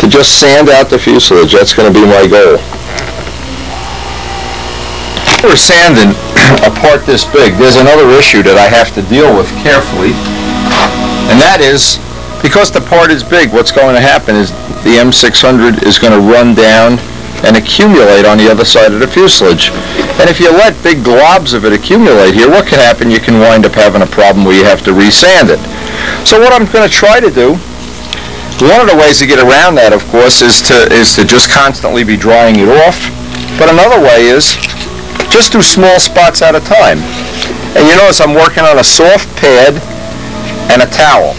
to just sand out the fuselage. That's going to be my goal. We're sanding a part this big. There's another issue that I have to deal with carefully, and that is, because the part is big, what's going to happen is the M600 is going to run down and accumulate on the other side of the fuselage. And if you let big globs of it accumulate here, what can happen? You can wind up having a problem where you have to resand it. So what I'm going to try to do, one of the ways to get around that, of course, is to just constantly be drying it off. But another way is just do small spots at a time. And you notice I'm working on a soft pad and a towel.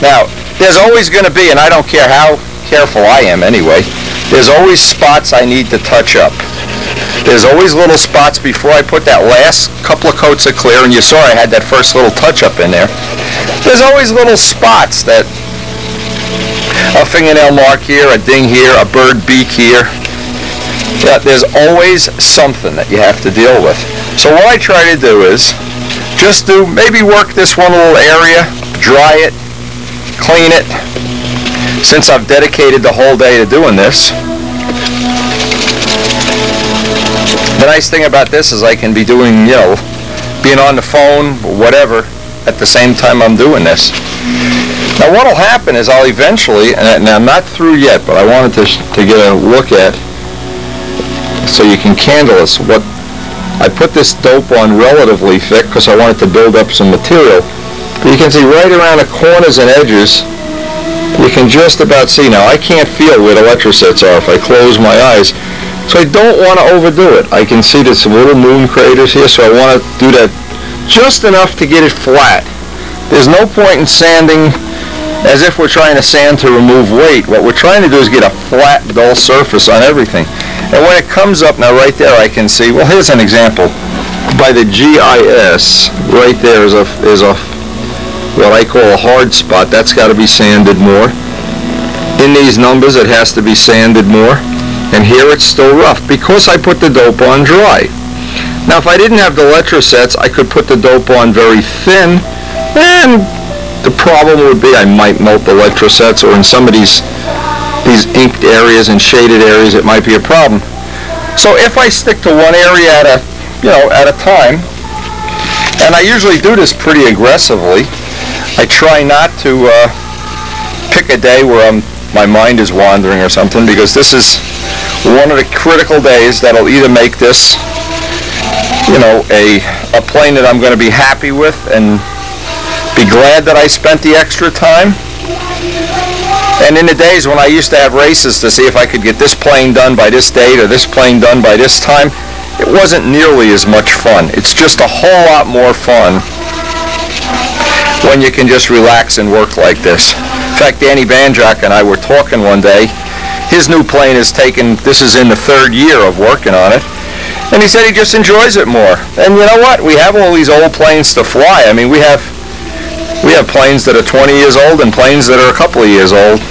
Now, there's always going to be, and I don't care how careful I am anyway, there's always spots I need to touch up. There's always little spots before I put that last couple of coats of clear, and you saw I had that first little touch-up in there. There's always little spots that, a fingernail mark here, a ding here, a bird beak here. Yeah, there's always something that you have to deal with. So what I try to do is just maybe work this one little area, dry it, clean it. Since I've dedicated the whole day to doing this, the nice thing about this is I can be doing, being on the phone, or whatever, at the same time I'm doing this. Now what'll happen is I'll eventually, and I'm not through yet, but I wanted to get a look at, so you can canvass what, I put this dope on relatively thick because I wanted to build up some material. But you can see right around the corners and edges, you can just about see. Now I can't feel where the electrosets are if I close my eyes, so I don't want to overdo it. I can see there's some little moon craters here, so I want to do that just enough to get it flat. There's no point in sanding as if we're trying to sand to remove weight. What we're trying to do is get a flat, dull surface on everything. And when it comes up, now right there I can see, well here's an example. By the GIS, right there is a what I call a hard spot. That's got to be sanded more. In these numbers it has to be sanded more. And here it's still rough because I put the dope on dry. Now if I didn't have the electrosets, I could put the dope on very thin, and the problem would be I might melt the electrosets, or in some of these inked areas and shaded areas it might be a problem. So if I stick to one area at a time, and I usually do this pretty aggressively, I try not to pick a day where my mind is wandering or something, because this is one of the critical days that'll either make this, a plane that I'm going to be happy with and be glad that I spent the extra time. And in the days when I used to have races to see if I could get this plane done by this date or this plane done by this time, it wasn't nearly as much fun. It's just a whole lot more fun when you can just relax and work like this. In fact, Danny Banjock and I were talking one day. His new plane is this is in the 3rd year of working on it, and he said he just enjoys it more. And you know what? We have all these old planes to fly. I mean, we have planes that are 20 years old and planes that are a couple of years old.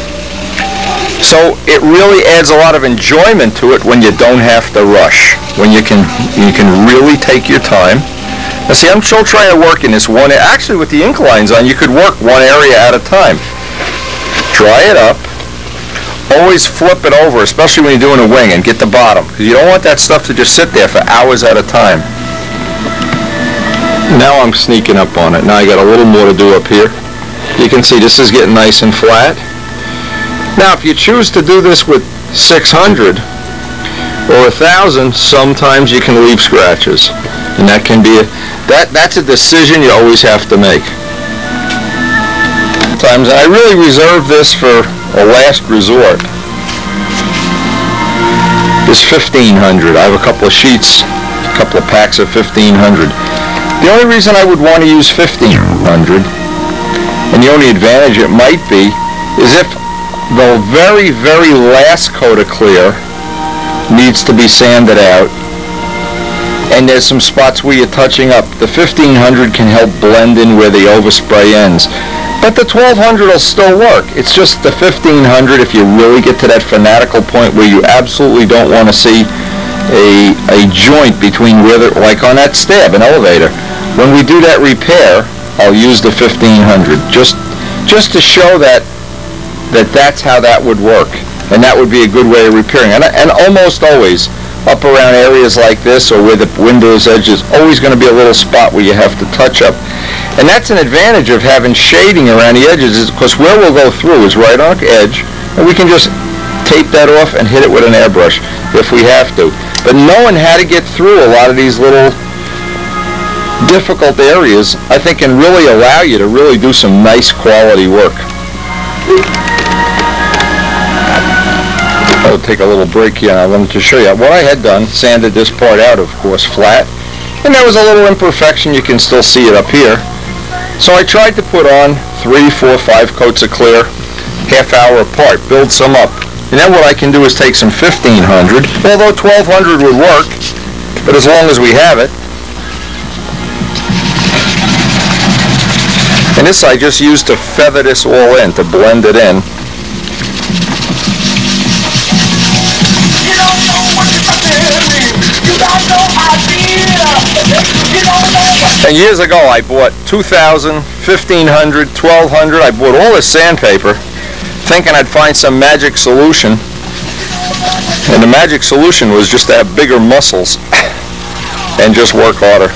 So it really adds a lot of enjoyment to it when you don't have to rush, when you can really take your time. Now see, I'm still trying to work in this one. Actually, with the ink lines on, you could work one area at a time. Dry it up. Always flip it over, especially when you're doing a wing, and get the bottom, because you don't want that stuff to just sit there for hours at a time. Now I'm sneaking up on it. Now I got a little more to do up here. You can see this is getting nice and flat. Now if you choose to do this with 600 or 1000, sometimes you can leave scratches, and that can be that's a decision you always have to make. Sometimes I really reserve this for a last resort. This 1500. I have a couple of sheets, a couple of packs of 1500. The only reason I would want to use 1500, and the only advantage it might be, is if the very, very last coat of clear needs to be sanded out, and there's some spots where you're touching up. The 1500 can help blend in where the overspray ends. But the 1200 will still work. It's just the 1500, if you really get to that fanatical point where you absolutely don't want to see a joint between like on that stab, an elevator. When we do that repair, I'll use the 1500 just to show that's how that would work, and that would be a good way of repairing. And almost always up around areas like this, or where the window's edge is always going to be a little spot where you have to touch up. And that's an advantage of having shading around the edges, is because where we'll go through is right on the edge, and we can just tape that off and hit it with an airbrush if we have to. But knowing how to get through a lot of these little difficult areas, I think, can really allow you to really do some nice quality work. I'll take a little break here, and I wanted to show you what I had done. Sanded this part out, of course, flat, and there was a little imperfection. You can still see it up here. So I tried to put on 3, 4, 5 coats of clear, half-hour apart, build some up. And then what I can do is take some 1500, although 1200 would work, but as long as we have it. And this I just used to feather this all in, to blend it in. And years ago I bought 2000, 1500, 1200, I bought all this sandpaper thinking I'd find some magic solution, and the magic solution was just to have bigger muscles and just work harder.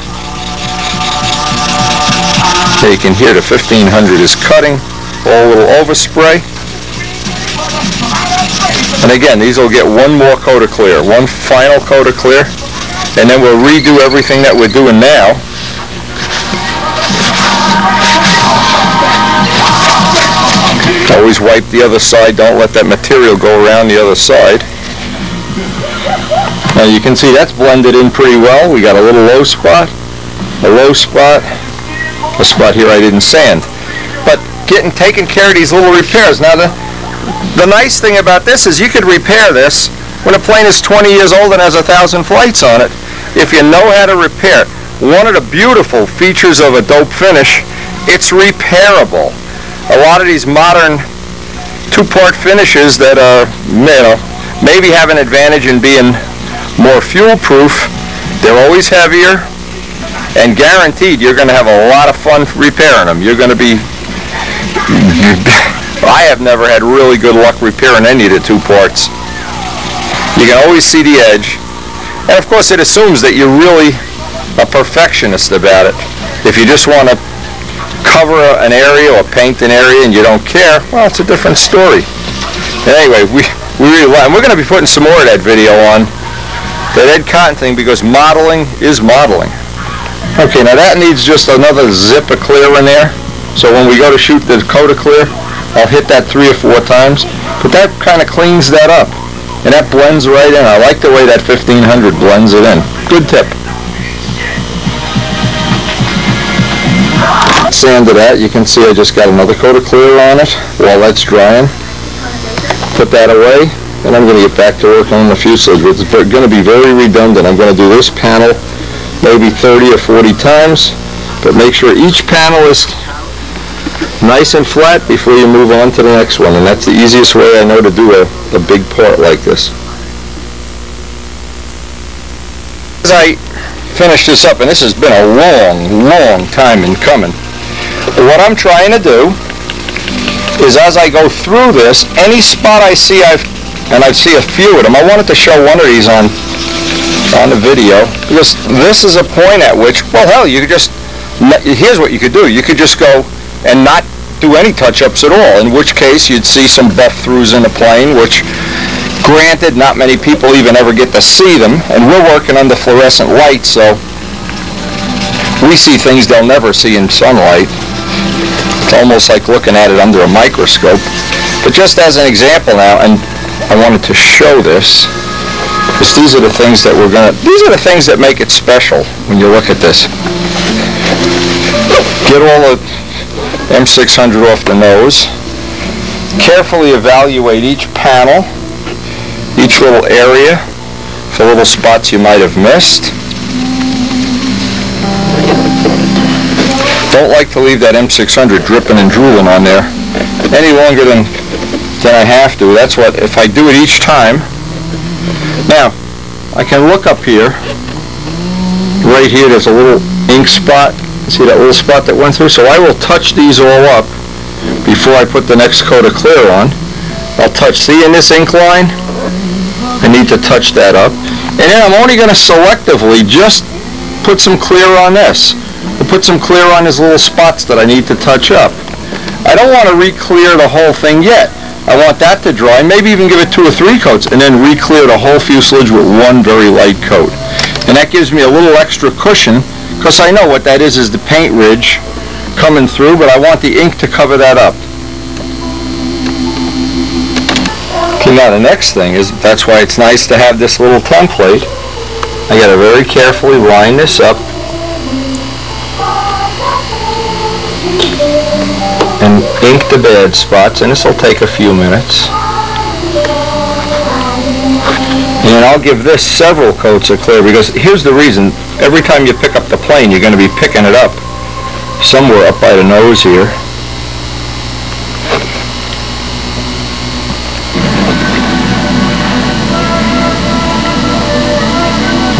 Okay, you can hear the 1500 is cutting, all a little overspray. And again, these will get one more coat of clear, one final coat of clear, and then we'll redo everything that we're doing now. Always wipe the other side, don't let that material go around the other side. Now you can see that's blended in pretty well. We got a little low spot, a low spot, a spot here I didn't sand. But taking care of these little repairs. Now the nice thing about this is you could repair this when a plane is 20 years old and has 1,000 flights on it, if you know how to repair. One of the beautiful features of a dope finish, it's repairable. A lot of these modern two-part finishes that are, maybe have an advantage in being more fuel-proof, they're always heavier, and guaranteed you're going to have a lot of fun repairing them. You're going to be... I have never had really good luck repairing any of the two parts. You can always see the edge, and of course it assumes that you're really a perfectionist about it. If you just want to cover an area or paint an area and you don't care, well, it's a different story. And anyway, we really like, and we're going to be putting some more of that video on that Ed Cotton thing, because modeling is modeling. Okay, now that needs just another zip of clear in there. So when we go to shoot the coat of clear, I'll hit that 3 or 4 times. But that kind of cleans that up, and that blends right in. I like the way that 1500 blends it in. Good tip. Sanded that, you can see I just got another coat of clear on it while that's drying. Put that away, and I'm going to get back to work on the fuselage. It's going to be very redundant. I'm going to do this panel maybe 30 or 40 times, but make sure each panel is nice and flat before you move on to the next one, and that's the easiest way I know to do a big part like this. As I finish this up, and this has been a long time in coming, what I'm trying to do is, as I go through this, any spot I see, and I see a few of them, I wanted to show one of these on the video, because this is a point at which, well, hell, you could just, here's what you could do. You could just go and not do any touch-ups at all, in which case you'd see some buff-throughs in the plane, which, granted, not many people even ever get to see them, and we're working under fluorescent light, so we see things they'll never see in sunlight. It's almost like looking at it under a microscope. But just as an example now, and I wanted to show this, because these are the things that these are the things that make it special when you look at this. Get all the M600 off the nose. Carefully evaluate each panel, each little area, for little spots you might have missed. Don't like to leave that M600 dripping and drooling on there any longer than I have to. That's what, if I do it each time. Now, I can look up here. Right here, there's a little ink spot. See that little spot that went through? So I will touch these all up before I put the next coat of clear on. I'll touch, see in this ink line? I need to touch that up. And then I'm only going to selectively just put some clear on this. I'll put some clear on these little spots that I need to touch up. I don't want to re-clear the whole thing yet. I want that to dry, maybe even give it 2 or 3 coats, and then re-clear the whole fuselage with one very light coat. And that gives me a little extra cushion, because I know what that is the paint ridge coming through, but I want the ink to cover that up. Okay, now the next thing is, that's why it's nice to have this little template. I got to very carefully line this up and ink the bad spots, and this will take a few minutes. And I'll give this several coats of clear, because here's the reason. Every time you pick up the plane, you're going to be picking it up somewhere up by the nose here.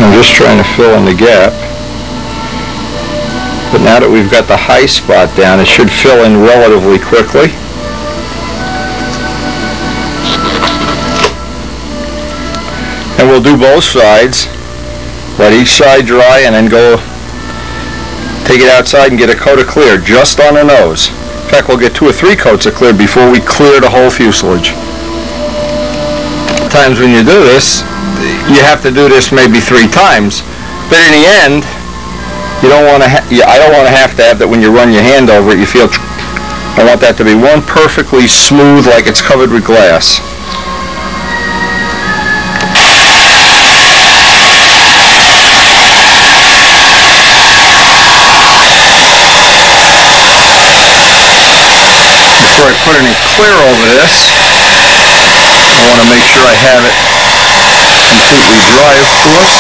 I'm just trying to fill in the gap. But now that we've got the high spot down, it should fill in relatively quickly. And we'll do both sides. Let each side dry and then go take it outside and get a coat of clear just on the nose. In fact, we'll get 2 or 3 coats of clear before we clear the whole fuselage. Times when you do this, you have to do this maybe 3 times, but in the end, you don't want to. I don't want to have that when you run your hand over it. You feel. I want that to be one perfectly smooth, like it's covered with glass. Before I put any clear over this, I want to make sure I have it completely dry, of course.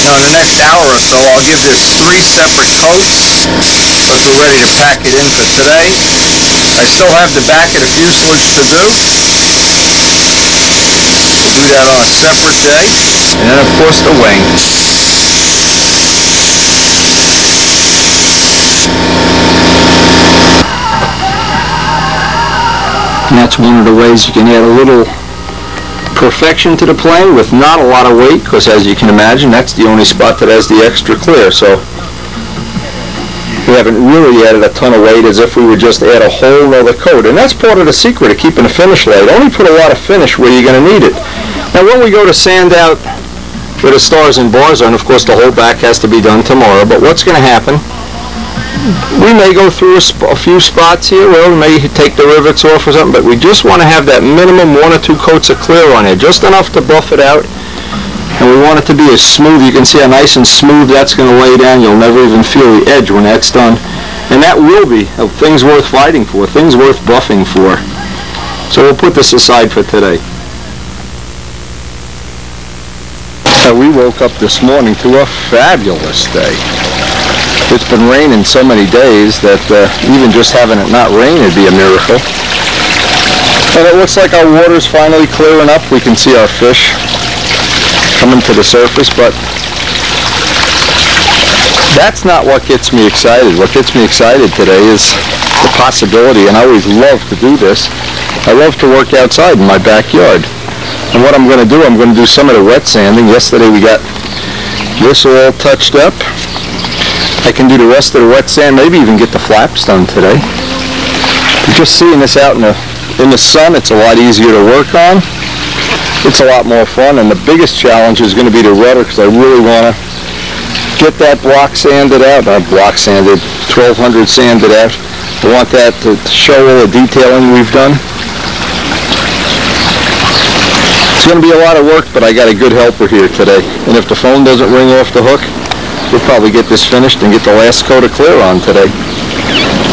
In the next hour or so, I'll give this 3 separate coats, but we're ready to pack it in for today. I still have the back of the fuselage to do. We'll do that on a separate day. And then, of course, the wing. And that's one of the ways you can add a little perfection to the plane with not a lot of weight, because as you can imagine, that's the only spot that has the extra clear. So we haven't really added a ton of weight, as if we would just add a whole other coat. And that's part of the secret of keeping a finish light. Only put a lot of finish where you're going to need it. Now when we go to sand out where the stars and bars are, and of course the whole back has to be done tomorrow, but what's going to happen, we may go through a few spots here where we may take the rivets off or something, but we just want to have that minimum 1 or 2 coats of clear on here, just enough to buff it out. And we want it to be as smooth. You can see how nice and smooth that's going to lay down. You'll never even feel the edge when that's done. And that will be things worth fighting for, things worth buffing for. So we'll put this aside for today. We woke up this morning to a fabulous day. It's been raining so many days that even just having it not rain would be a miracle. And it looks like our water's finally clearing up. We can see our fish coming to the surface, but that's not what gets me excited. What gets me excited today is the possibility, and I always love to do this, I love to work outside in my backyard. And what I'm going to do, I'm going to do some of the wet sanding. Yesterday we got this all touched up. I can do the rest of the wet sand, maybe even get the flaps done today. Just seeing this out in the sun, it's a lot easier to work on. It's a lot more fun, and the biggest challenge is going to be the rudder, because I really want to get that block sanded out. Not block sanded, 1200 sanded out. I want that to show all the detailing we've done. It's going to be a lot of work, but I got a good helper here today. And if the phone doesn't ring off the hook, we'll probably get this finished and get the last coat of clear on today.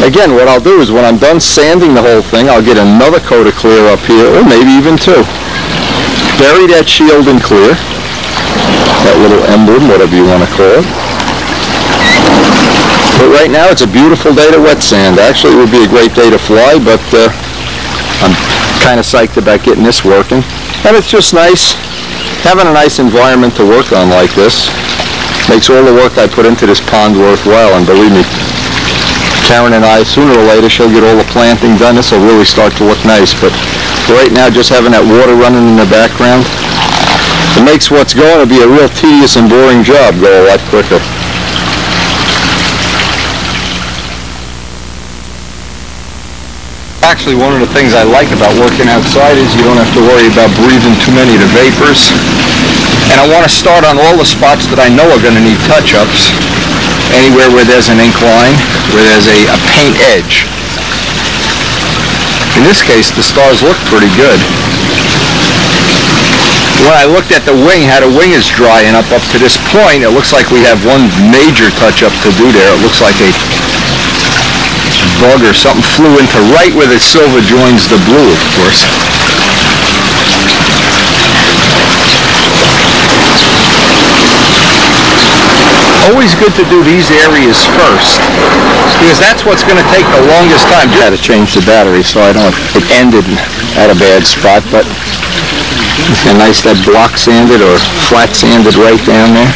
Again, what I'll do is when I'm done sanding the whole thing, I'll get another coat of clear up here, or maybe even 2. Bury that shield in clear, that little emblem, whatever you want to call it. But right now it's a beautiful day to wet sand. Actually, it would be a great day to fly, but I'm kind of psyched about getting this working. And it's just nice, having a nice environment to work on like this. Makes all the work I put into this pond worthwhile, and believe me, Karen and I, sooner or later, she'll get all the planting done. This will really start to look nice, but Right now, just having that water running in the background, it makes what's going to be a real tedious and boring job go a lot quicker. Actually, one of the things I like about working outside is you don't have to worry about breathing too many of the vapors. And I want to start on all the spots that I know are going to need touch-ups. Anywhere where there's an incline, where there's a paint edge. In this case, the stars look pretty good. When I looked at the wing, how the wing is drying up to this point, it looks like we have one major touch-up to do there. It looks like a bug or something flew into right where the silver joins the blue, of course. Always good to do these areas first, because that's what's going to take the longest time. I had to change the battery so I don't, it ended at a bad spot, but it's kind of nice that block sanded or flat sanded right down there.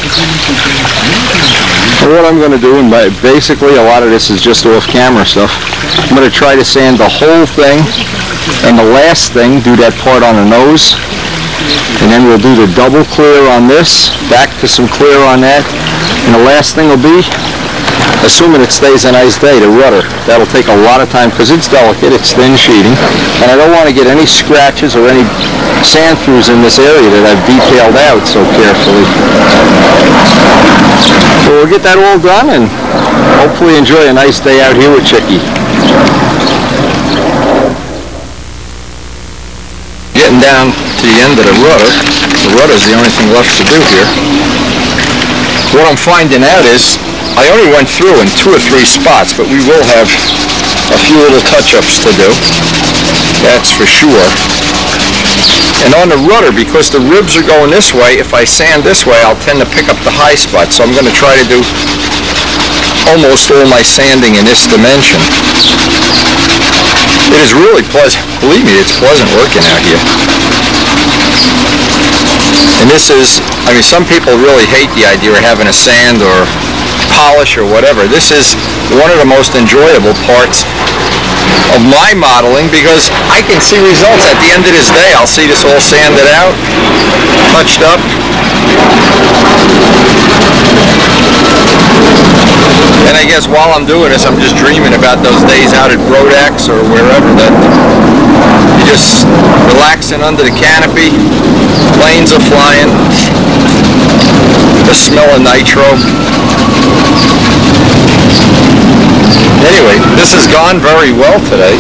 And what I'm going to do, and basically a lot of this is just off-camera stuff, I'm going to try to sand the whole thing, and the last thing, do that part on the nose, and then we'll do the double clear on this, back to some clear on that, and the last thing will be, assuming it stays a nice day, the rudder. That'll take a lot of time because it's delicate, it's thin sheeting, and I don't want to get any scratches or any sand throughs in this area that I've detailed out so carefully. So we'll get that all done and hopefully enjoy a nice day out here with Chicky. Getting down to the end of the rudder's the only thing left to do here. What I'm finding out is I only went through in 2 or 3 spots, but we will have a few little touch-ups to do. That's for sure. And on the rudder, because the ribs are going this way, if I sand this way, I'll tend to pick up the high spots. So I'm going to try to do almost all my sanding in this dimension. It is really pleasant. Believe me, it's pleasant working out here. And this is, I mean, some people really hate the idea of having a sand or polish or whatever. This is one of the most enjoyable parts of my modeling because I can see results at the end of this day. I'll see this all sanded out, touched up. And I guess while I'm doing this, I'm just dreaming about those days out at Brodax or wherever that you're just relaxing under the canopy, planes are flying, the smell of nitro. Anyway, this has gone very well today.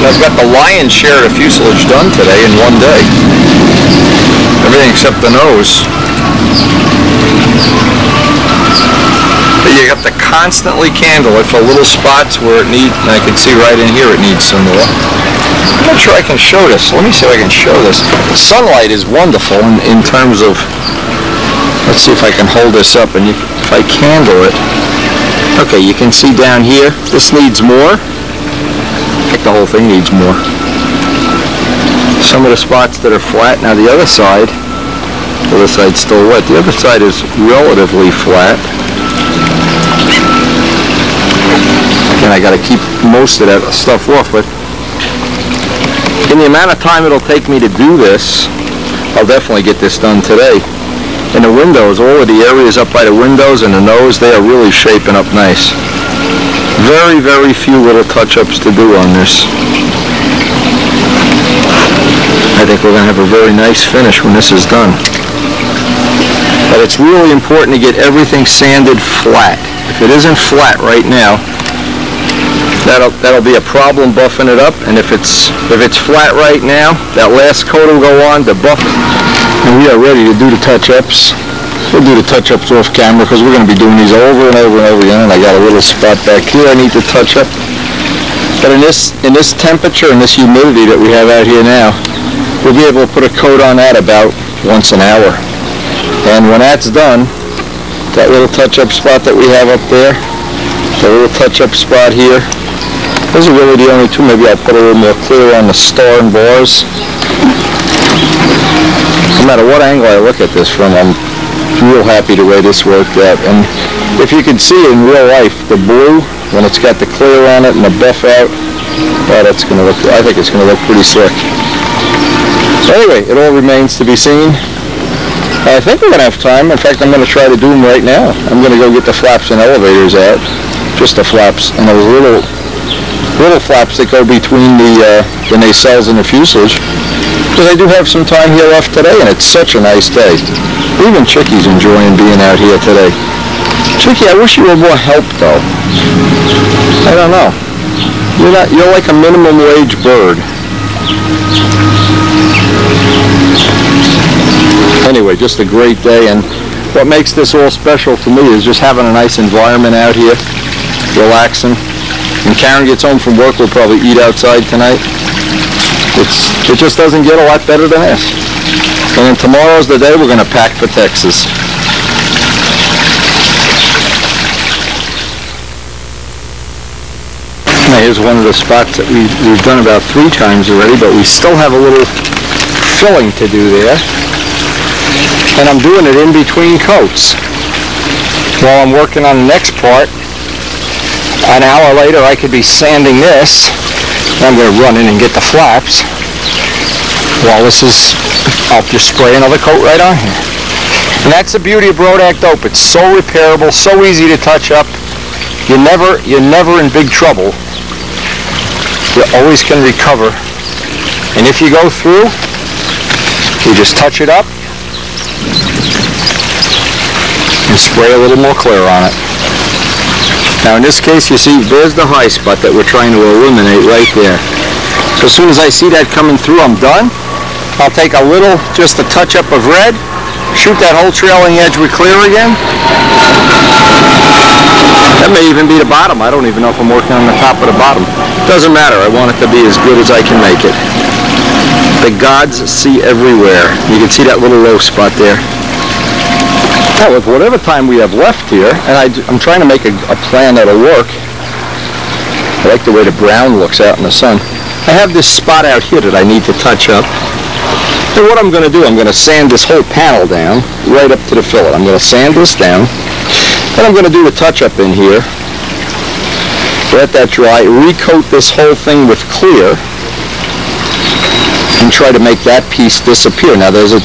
I've got the lion's share of the fuselage done today in one day. Everything except the nose. But you have to constantly candle it for little spots where it needs, and I can see right in here it needs some more. I'm not sure I can show this. Let me see if I can show this. Sunlight is wonderful in terms of, let's see if I can hold this up, and if I candle it, okay, you can see down here, this needs more. I think the whole thing needs more. Some of the spots that are flat, now the other side's still wet. The other side is relatively flat. Again, I got to keep most of that stuff off, but in the amount of time it'll take me to do this, I'll definitely get this done today. And the windows, all of the areas up by the windows and the nose, they are really shaping up nice. Very, very few little touch-ups to do on this. I think we're going to have a very nice finish when this is done. But it's really important to get everything sanded flat. If it isn't flat right now, that'll be a problem buffing it up. And if it's flat right now, that last coat will go on, the buff, and we are ready to do the touch-ups. We'll do the touch-ups off camera because we're going to be doing these over and over and over again. And I got a little spot back here I need to touch up. But in this temperature and this humidity that we have out here now, we'll be able to put a coat on that about once an hour. And when that's done, that little touch-up spot that we have up there, the little touch-up spot here, those are really the only two. Maybe I'll put a little more clear on the star and bars. No matter what angle I look at this from, I'm real happy the way this worked out. And if you can see in real life, the blue, when it's got the clear on it and the buff out, well, that's going to look, I think it's going to look pretty slick. Anyway, it all remains to be seen. I think we're going to have time. In fact, I'm going to try to do them right now. I'm going to go get the flaps and elevators out. Just the flaps and those little flaps that go between the nacelles and the fuselage. Because I do have some time here left today, and it's such a nice day. Even Chicky's enjoying being out here today. Chicky, I wish you were more help, though. I don't know. You're like a minimum wage bird. Anyway, just a great day, and what makes this all special to me is just having a nice environment out here, relaxing. When Karen gets home from work, we'll probably eat outside tonight. It just doesn't get a lot better than this. And then tomorrow's the day we're going to pack for Texas. Now here's one of the spots that we've done about 3 times already, but we still have a little filling to do there. And I'm doing it in between coats. While I'm working on the next part, an hour later I could be sanding this. I'm going to run in and get the flaps. While this is, I'll just spray another coat right on here. And that's the beauty of Brodak Dope. It's so repairable, so easy to touch up. You're never in big trouble. You always can recover. And if you go through, you just touch it up and spray a little more clear on it. Now in this case, you see, there's the high spot that we're trying to eliminate right there. So as soon as I see that coming through, I'm done. I'll take a little, just a touch up of red, shoot that whole trailing edge with clear again. That may even be the bottom. I don't even know if I'm working on the top or the bottom. Doesn't matter. I want it to be as good as I can make it. The gods see everywhere. You can see that little low spot there. Now, with whatever time we have left here, and I'm trying to make a plan that'll work. I like the way the brown looks out in the sun. I have this spot out here that I need to touch up. And what I'm going to do, I'm going to sand this whole panel down right up to the fillet. I'm going to sand this down. Then I'm going to do the touch-up in here. Let that dry. Recoat this whole thing with clear. And try to make that piece disappear. Now, there's a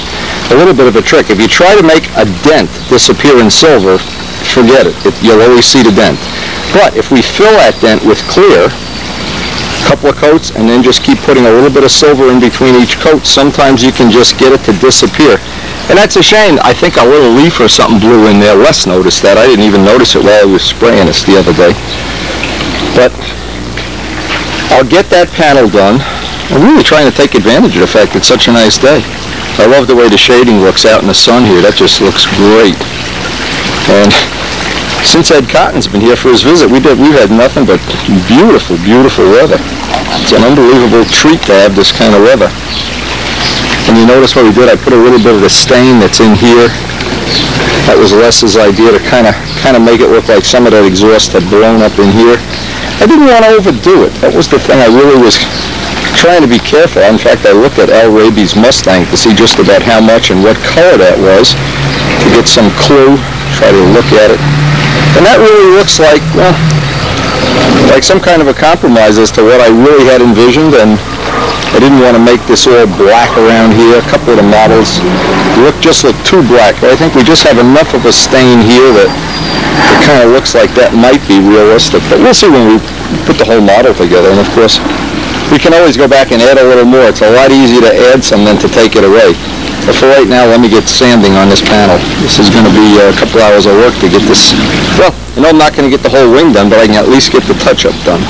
little bit of a trick. If you try to make a dent disappear in silver, forget it. You'll always see the dent. But if we fill that dent with clear, a couple of coats, and then just keep putting a little bit of silver in between each coat, sometimes you can just get it to disappear. And that's a shame. I think a little leaf or something blew in there. Les noticed that. I didn't even notice it while I was spraying this the other day. But I'll get that panel done. I'm really trying to take advantage of the fact it's such a nice day. I love the way the shading looks out in the sun here. That just looks great. And since Ed Cotton's been here for his visit, we've had nothing but beautiful, beautiful weather. It's an unbelievable treat to have this kind of weather. And you notice what we did? I put a little bit of the stain that's in here. That was Les's idea to kind of make it look like some of that exhaust had blown up in here. I didn't want to overdo it. That was the thing. I really was trying to be careful. In fact, I looked at Al Raby's Mustang to see just about how much and what color that was to get some clue, try to look at it. And that really looks like, well, like some kind of a compromise as to what I really had envisioned, and I didn't want to make this all black around here. A couple of the models just look too black, but I think we just have enough of a stain here that it kind of looks like that might be realistic. But we'll see when we put the whole model together, and of course, we can always go back and add a little more. It's a lot easier to add some than to take it away. But for right now, let me get sanding on this panel. This is going to be a couple hours of work to get this. Well, I'm not going to get the whole wing done, but I can at least get the touch-up done.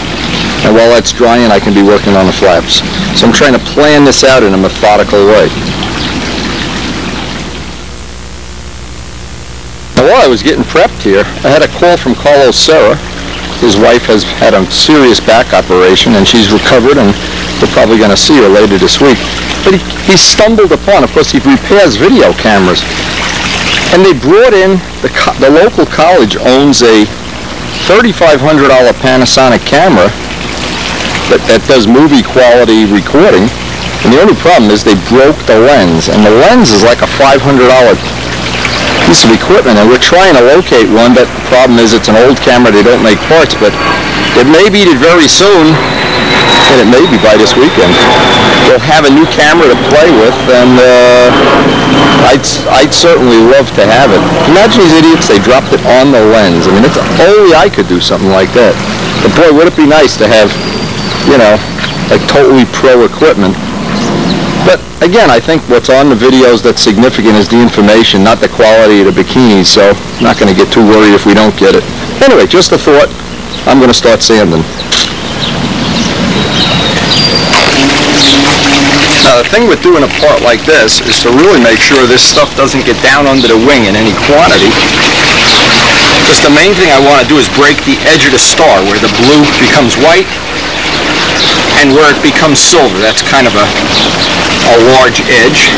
And while that's drying, I can be working on the flaps. So I'm trying to plan this out in a methodical way. Now, while I was getting prepped here, I had a call from Carlos Serra. His wife has had a serious back operation, and she's recovered, and we're probably going to see her later this week. But he stumbled upon, of course, he repairs video cameras. And they brought in, the local college owns a $3,500 Panasonic camera that does movie quality recording. And the only problem is they broke the lens. And the lens is like a $500 piece of equipment. And we're trying to locate one, but the problem is it's an old camera. They don't make parts, but it may be that very soon and it may be by this weekend. We'll have a new camera to play with, and I'd certainly love to have it. Imagine these idiots, they dropped it on the lens. I mean, it's only I could do something like that. But boy, would it be nice to have, you know, like totally pro equipment. But again, I think what's on the videos that's significant is the information, not the quality of the bikinis, so I'm not going to get too worried if we don't get it. Anyway, just a thought. I'm going to start sanding. Now, the thing with doing a part like this is to really make sure this stuff doesn't get down under the wing in any quantity. Just the main thing I want to do is break the edge of the star where the blue becomes white and where it becomes silver. That's kind of a large edge.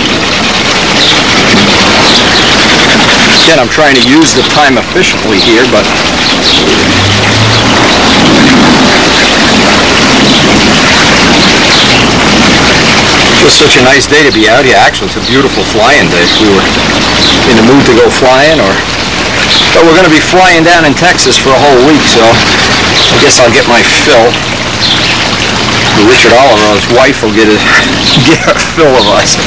Again, I'm trying to use the time efficiently here, but it's such a nice day to be out here. Actually, it's a beautiful flying day. If we were in the mood to go flying, but we're going to be flying down in Texas for a whole week, so I guess I'll get my fill. Richard Oliver, his wife, will get a fill of us.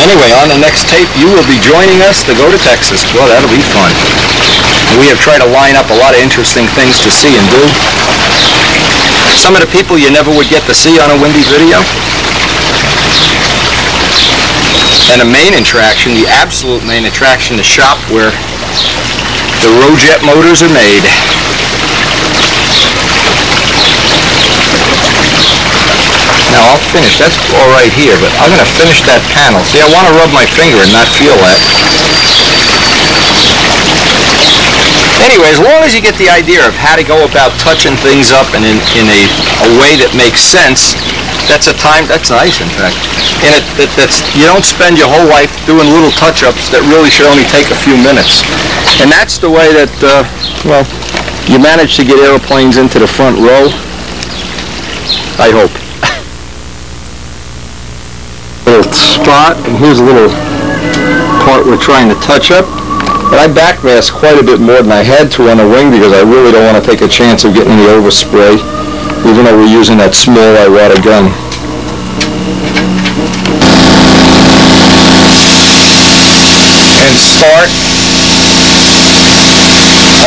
Anyway, on the next tape, you will be joining us to go to Texas. Well, that'll be fun. We have tried to line up a lot of interesting things to see and do. Some of the people you never would get to see on a Windy video. And the main attraction, the absolute main attraction, the shop where the Rojet motors are made. Now I'll finish, that's all right here, but I'm going to finish that panel. See, I want to rub my finger and not feel that. Anyway, as long as you get the idea of how to go about touching things up and in a way that makes sense, that's nice, in fact. And you don't spend your whole life doing little touch-ups that really should only take a few minutes. And that's the way that, well, you manage to get airplanes into the front row, I hope. Little spot, and here's a little part we're trying to touch up. And I backmasked quite a bit more than I had to on the wing because I really don't want to take a chance of getting any overspray, even though we're using that small Iwata gun. And start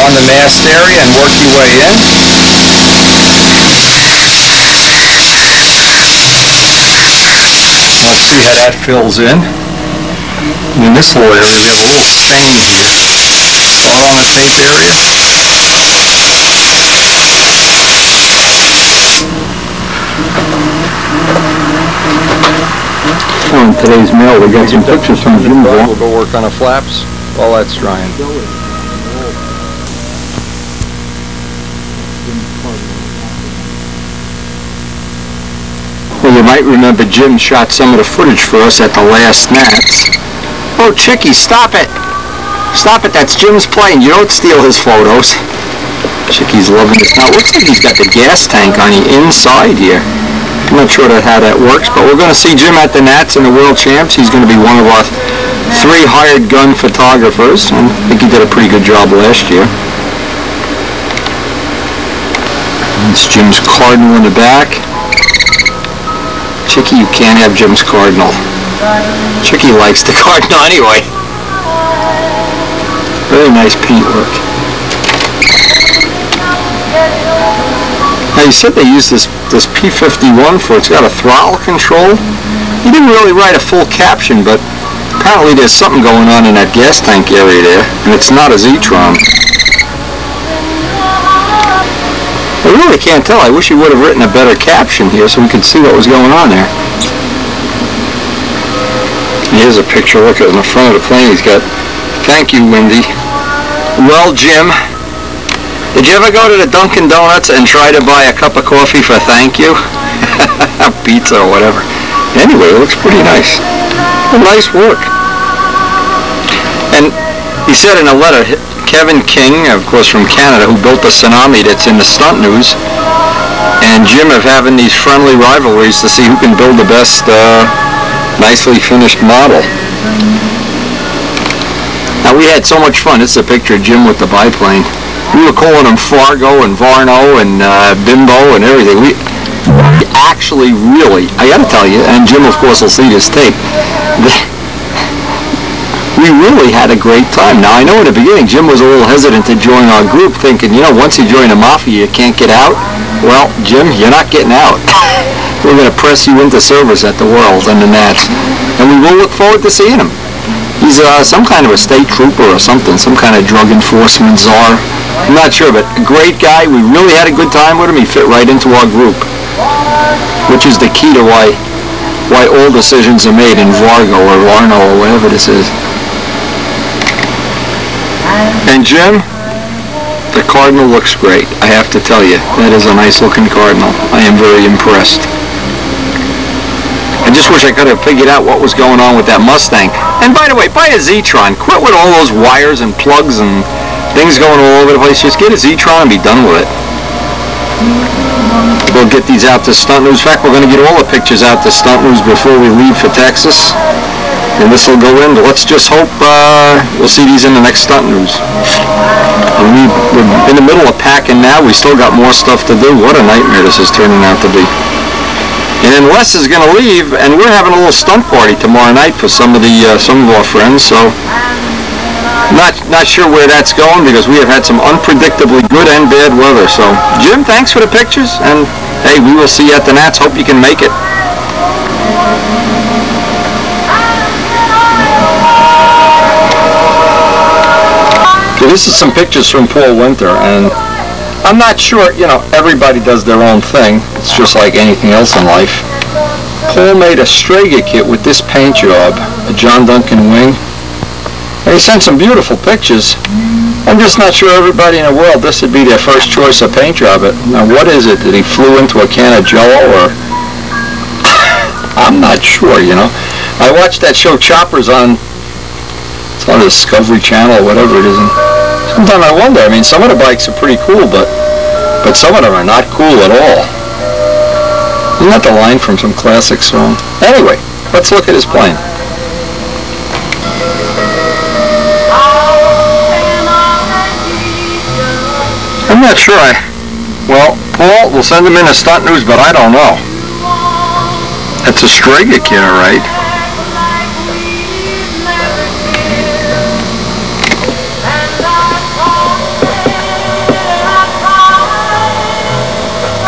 on the mast area and work your way in. Let's see how that fills in. In this little area, we have a little stain here. All on the tape area. Well, in today's mail, we got some pictures from Jim. We'll go work on the flaps while that's drying. Well, you might remember Jim shot some of the footage for us at the last Nats. Oh, Chicky, stop it! Stop it, that's Jim's plane. You don't steal his photos. Chicky's loving this. Now, it looks like he's got the gas tank on the inside here. I'm not sure how that works, but we're going to see Jim at the Nats and the World Champs. He's going to be one of our 3 hired gun photographers, and I think he did a pretty good job last year. It's Jim's Cardinal in the back. Chicky, you can't have Jim's Cardinal. Chicky likes the Cardinal anyway. Very nice paintwork. Now, you said they used this P-51 for it's got a throttle control. He didn't really write a full caption, but apparently there's something going on in that gas tank area there, and it's not a Z-Tron. I really can't tell. I wish he would have written a better caption here so we could see what was going on there. And here's a picture. Look at it in the front of the plane. He's got, thank you, Windy. Well, Jim, did you ever go to the Dunkin' Donuts and try to buy a cup of coffee for thank you? Pizza or whatever. Anyway, it looks pretty nice. Nice work. And he said in a letter, Kevin King, of course from Canada, who built the Tsunami that's in the Stunt News, and Jim are having these friendly rivalries to see who can build the best nicely finished model. Now, we had so much fun. This is a picture of Jim with the biplane. We were calling them Fargo and Varno and Bimbo and everything. We actually really, I gotta tell you, and Jim of course will see this tape, we really had a great time. Now I know in the beginning Jim was a little hesitant to join our group, thinking, you know, once you join the Mafia you can't get out. Well, Jim, you're not getting out. We're going to press you into service at the World and the Nats, and we will look forward to seeing him. He's some kind of a state trooper or something, some kind of drug enforcement czar. I'm not sure, but a great guy. We really had a good time with him. He fit right into our group, which is the key to why all decisions are made in Vargo or Varno or whatever this is. And Jim, the Cardinal looks great, I have to tell you. That is a nice looking Cardinal. I am very impressed. I just wish I could have figured out what was going on with that Mustang. And by the way, buy a Z-Tron. Quit with all those wires and plugs and things going all over the place. Just get a Z-Tron and be done with it. We'll get these out to Stunt News. In fact, we're going to get all the pictures out to Stunt News before we leave for Texas. And this will go in. Let's just hope we'll see these in the next Stunt News. We're in the middle of packing now. We still got more stuff to do. What a nightmare this is turning out to be. And then Les is going to leave, and we're having a little stunt party tomorrow night for some of our friends. So not sure where that's going because we have had some unpredictably good and bad weather. So Jim, thanks for the pictures, and hey, we will see you at the Nats. Hope you can make it. So this is some pictures from Paul Winter, and I'm not sure, you know, everybody does their own thing. It's just like anything else in life. Paul made a Strega kit with this paint job, a John Duncan wing. And he sent some beautiful pictures. I'm just not sure everybody in the world, this would be their first choice of paint job. Now what is it? Did he flew into a can of Jell-O or? I'm not sure, you know. I watched that show Choppers on, it's on the Discovery Channel or whatever it is. And sometimes I wonder, I mean, some of the bikes are pretty cool, but some of them are not cool at all. Isn't that the line from some classic song? Anyway, let's look at his plane. I'm not sure well, Paul, we'll send him in a Stunt News, but I don't know. It's a Strega kit, all right.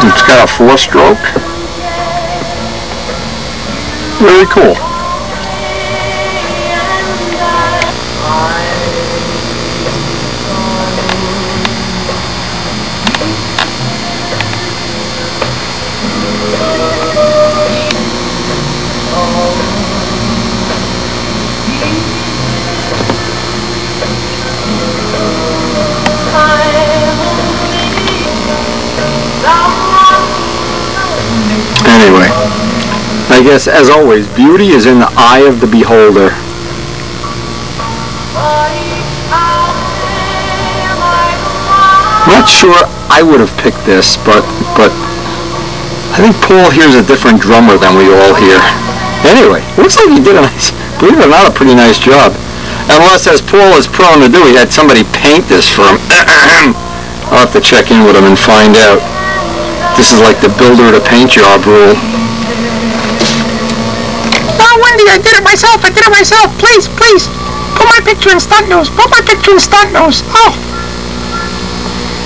It's got a 4-stroke. Really cool. Anyway, I guess as always, beauty is in the eye of the beholder. I'm not sure I would have picked this, but I think Paul here's a different drummer than we all hear. Anyway, looks like he did a nice, believe it or not, a pretty nice job. Unless, as Paul is prone to do, he had somebody paint this for him. I'll have to check in with him and find out. This is like the builder of the paint job rule. No, Wendy, I did it myself. Please, put my picture in Stunt News. Oh.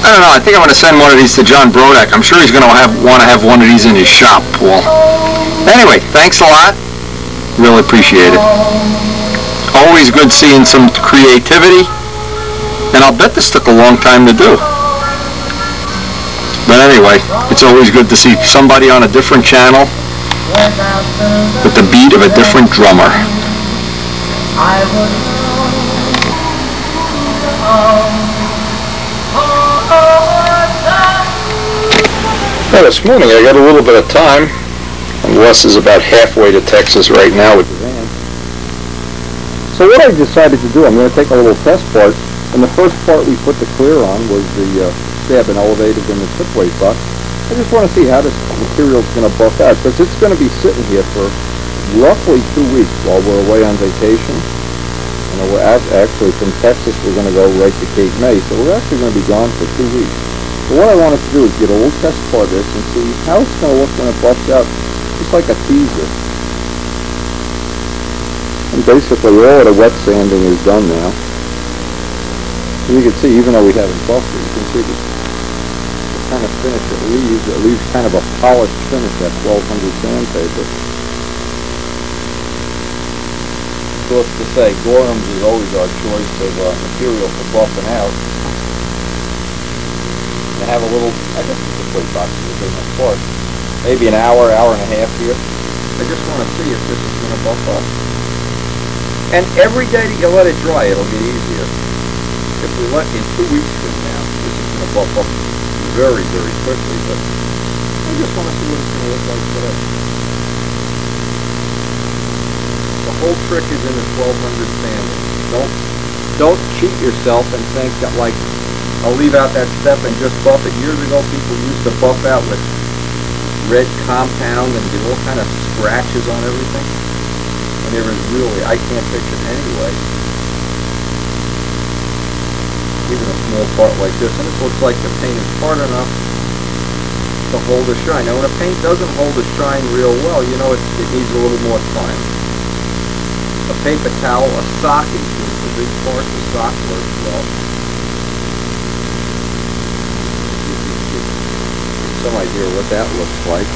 I don't know, I think I'm going to send one of these to John Brodak. I'm sure he's going to want to have one of these in his shop, Paul. Anyway, thanks a lot. Really appreciate it. Always good seeing some creativity. And I'll bet this took a long time to do. But anyway, it's always good to see somebody on a different channel with the beat of a different drummer. Well, this morning I got a little bit of time. And Wes is about halfway to Texas right now with the van. So what I decided to do, I'm going to take a little test part. And the first part we put the clear on was the stab and elevated in the tip-weight buck. I just want to see how this material is going to buff out, because it's going to be sitting here for roughly 2 weeks while we're away on vacation. You know, we're actually from Texas, we're going to go right to Cape May, so we're actually going to be gone for 2 weeks. But what I wanted to do is get a little test part of this and see how it's going to look when it buffs out, just like a teaser. And basically all of the wet sanding is done now. And you can see, even though we haven't buffed it, you can see the kind of finish it leaves. It leaves kind of a polished finish, that 1200 sandpaper. Of course, to say, Gorham's is always our choice of material for buffing out. And have a little, I guess it's a quick box to bring it apart. Maybe an hour, hour and a half here. I just want to see if this is going to buff up. And every day that you let it dry, it'll get easier. If we let in 2 weeks from now, this is going to buff up very, very quickly, but I just want to see what it's going to look like today. The whole trick is in the 1200 sanding. Don't cheat yourself and think that, like, I'll leave out that step and just buff it. Years ago, people used to buff out with red compound and get all kind of scratches on everything. And there is really, I can't fix it anyway. Even a small part like this, and it looks like the paint is hard enough to hold a shine. Now, when a paint doesn't hold a shine real well, you know it needs a little more time. A paper towel, a sock is the big part. The sock works well. Some idea what that looks like.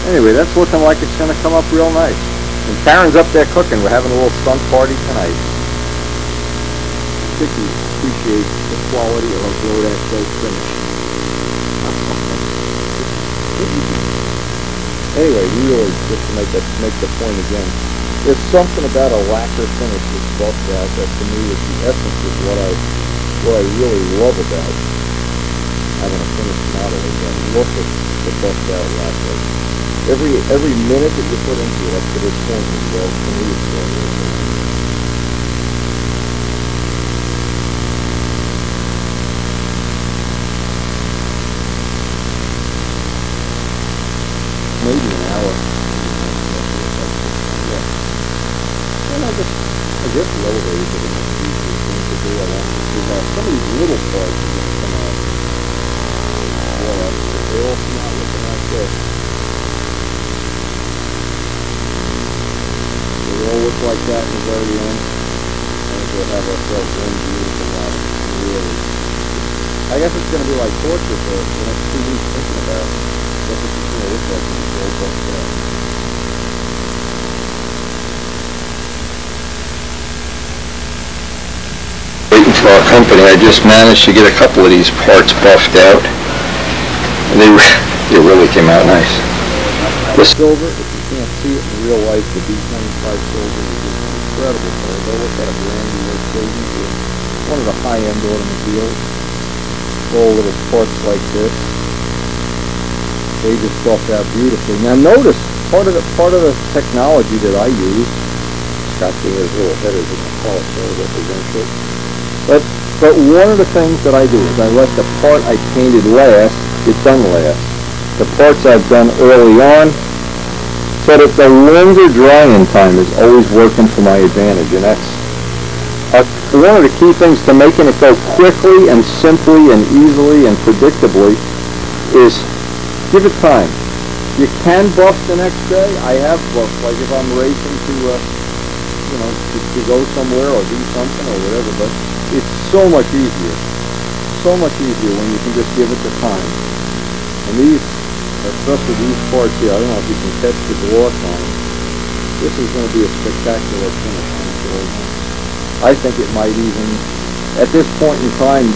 Anyway, that's looking like it's going to come up real nice. And Karen's up there cooking. We're having a little stunt party tonight. I think you appreciate the quality of a Rodak soap finish. Anyway, really, just to make the point again, there's something about a lacquer finish that's buffed out that to me is the essence of what I really love about having a finished model is that look at the buffed out lacquer. Every minute that you put into it up to this point is well, to me it's well worth it. Maybe an hour. And I guess the elevators are the most easiest thing to do. I want to see how some of these little parts are going to come out. Well, they all come out looking like this. They all look like that in the very end. And we'll have ourselves one beautiful model. Really. I guess it's going to be like torture for the next 2 weeks thinking about what this is going to look like when it's all buffed out. Waiting for our company, I just managed to get a couple of these parts buffed out. And they really came out nice. The silver, if you can't see it in real life, the B25 silver is just incredible. So go look at a brand new Mercedes with one of the high-end automobiles. All little parts like this. They just buffed out beautifully. Now notice part of the technology that I use. Scott Dinger's little headers in the color so represents it. But one of the things that I do is I let the part I painted last get done last. The parts I've done early on, so that the longer drying time is always working for my advantage, and that's one of the key things to making it go quickly and simply and easily and predictably is give it time. You can buff the next day. I have buffed, like if I'm racing to go somewhere or do something or whatever, but it's so much easier when you can just give it the time. And these, especially these parts here, I don't know if you can catch the gloss on them. This is going to be a spectacular finish, I'm sure. I think it might even, at this point in time,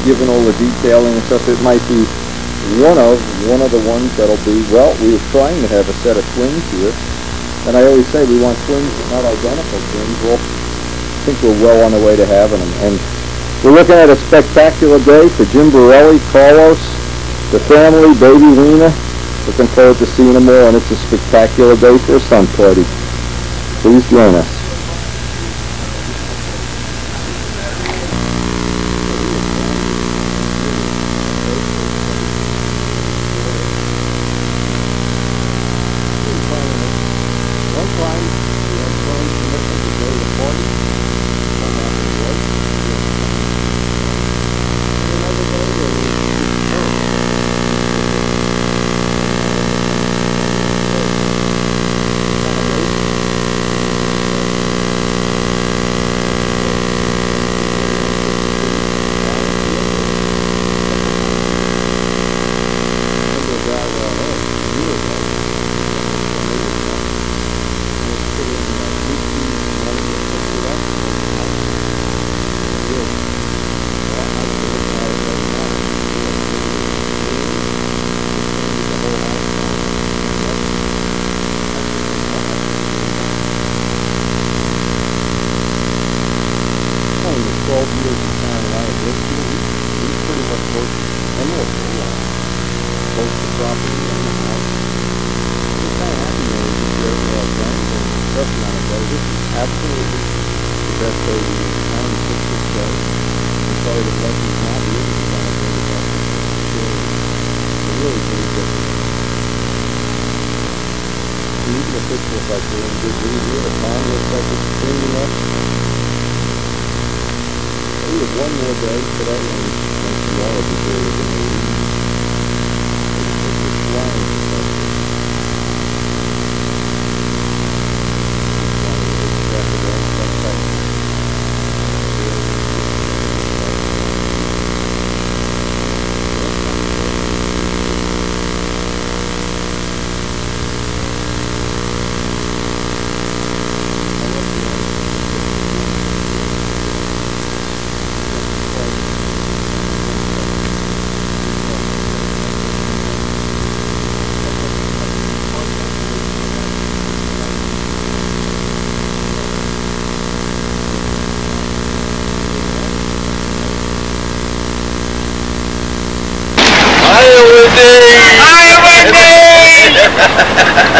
given all the detailing and stuff, it might be one of the ones that'll be, well, we were trying to have a set of twins here, and I always say we want twins, but not identical twins. Well, I think we're well on the way to having them, and we're looking at a spectacular day for Jim Borelli, Carlos, the family, baby Lena. Looking forward to seeing them all, and it's a spectacular day for a stunt party. Please join us.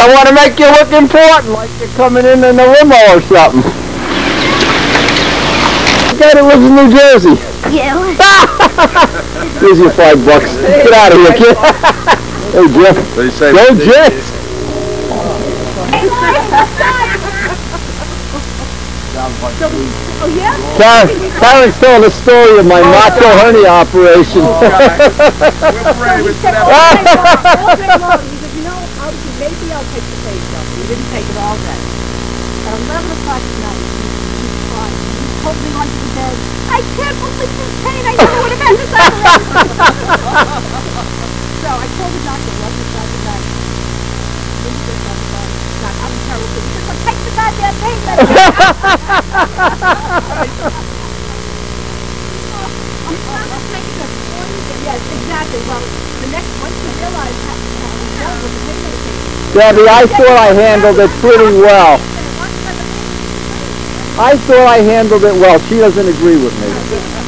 I want to make you look important, like you're coming in a limo or something. The guy that lives in New Jersey. Yeah. Here's your $5. Get out of here, kid. Hey, Jeff. Go, Jeff. Oh, yeah? Karen's telling the story of my macho hernia operation. He said, all day long, he said, you know, maybe I'll take the face off. He didn't take it all day. At 11 o'clock at night, he's crying. He's holding onto the bed. I can't believe this pain. I never would have had this operation. So I told the doctor 11 o'clock at night. I'm terrible. He said, well, take the goddamn pain medicine. Yes, exactly. Well, the next, once you realize how he's dealt with the pain medication. Debbie, I thought I handled it pretty well. I thought I handled it well. She doesn't agree with me.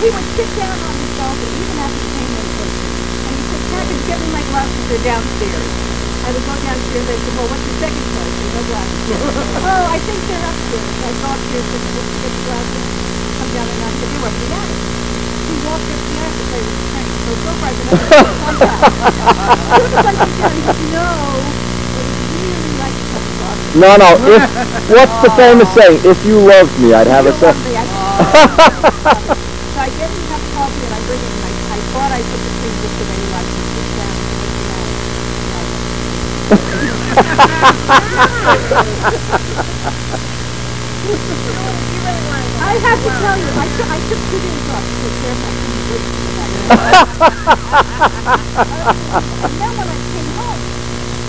He would sit down on his sofa, even after the pain medication. And he said, Cat, get me my glasses, they're downstairs. I would go downstairs, I said, well, what's your second choice? There's no glasses. Oh, I think they're upstairs. I go upstairs and look to get the glasses, come down and I said, you're working at it. He walked upstairs to play with the train. So far, I've been able to contact. He was like, he said, no, but he really likes to talk. No. What's the famous saying? If you loved me, I'd have a So second. I get him a cup of coffee and I bring him. I thought I put the thing just the way he likes to sit down and make him out. I have to tell you, I took 2 days off to take care of my communication. And then when I came home,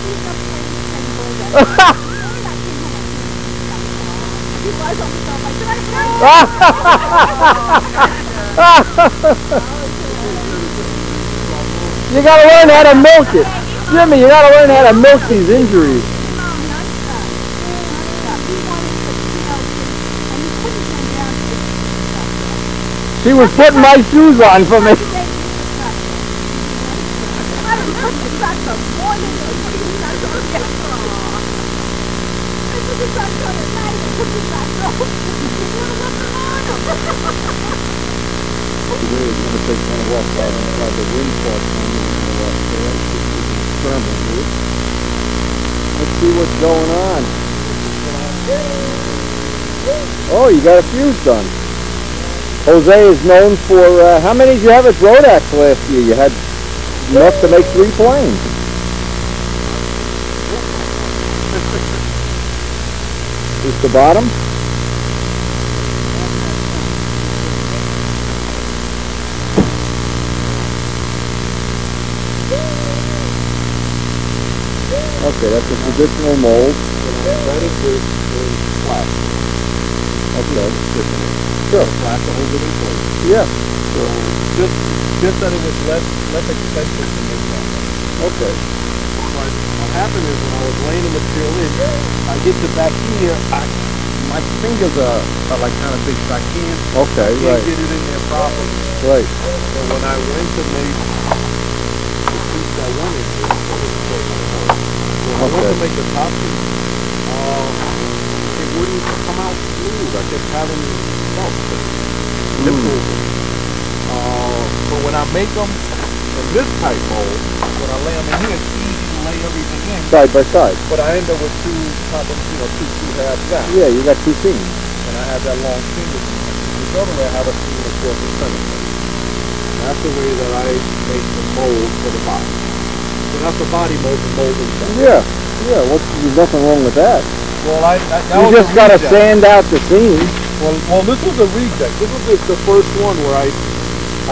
he's up playing the same ball that I came home, he was on the phone. I said, You gotta learn how to milk it. Jimmy, you gotta learn how to milk these injuries. She was putting my shoes on for me. Let's see what's going on. Oh, you got a fuse done. Jose is known for, how many did you have at Rodax last year? You had enough to make 3 planes. Is the bottom? Okay, that's a traditional mold. That is flat. Okay. Sure. Flat to hold it in place. Yeah. So just that it was less expensive to make that. Okay. What happened is when I was laying the material in, I get to back here, my fingers are like kind of big, so I can't get it in there properly. Right. So when I went to make the piece I wanted to, I wanted to make the top piece. It wouldn't to come out smooth. I kept having nip over. So when I make them in this type mold, when I lay them in here, it's easy to lay everything in. Side by side. But I end up with two halves down. Yeah, you got two seams. And I have that long seam. This other way I have a seam across the center. And that's the way that I make the mold for the body. So that's the body mold, the mold inside. Yeah, yeah. There's nothing wrong with that. Well, that You was just a gotta reject. sand out the seams. Well, this was a reject. This was the first one where I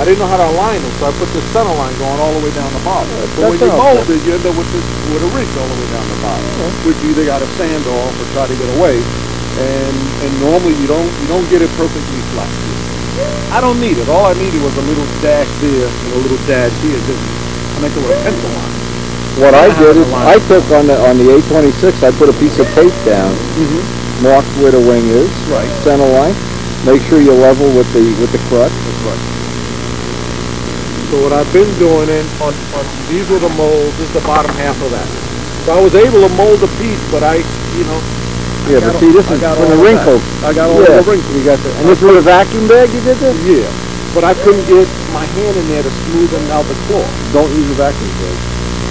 didn't know how to align them, so I put this center line going all the way down the bottom. But when you mold it, you end up with a ridge all the way down the bottom, which you either got to sand off or try to get away. And normally you don't get it perfectly flat. I don't need it. All I needed was a little dash there and a little dash here. Just make it with a pencil line. What I did is I took on the A26, I put a piece of tape down, marked where the wing is, Right. center line. Make sure you're level with the crutch. That's right. So what I've been doing on these are the molds, this is the bottom half of that. So I was able to mold a piece, but Yeah, but see, this is got for all the of wrinkles. I got all Yeah, the wrinkles. you got the, and this was a vacuum bag you did this? Yeah, but I couldn't get my hand in there to smoothen out the cloth. Don't use a vacuum bag.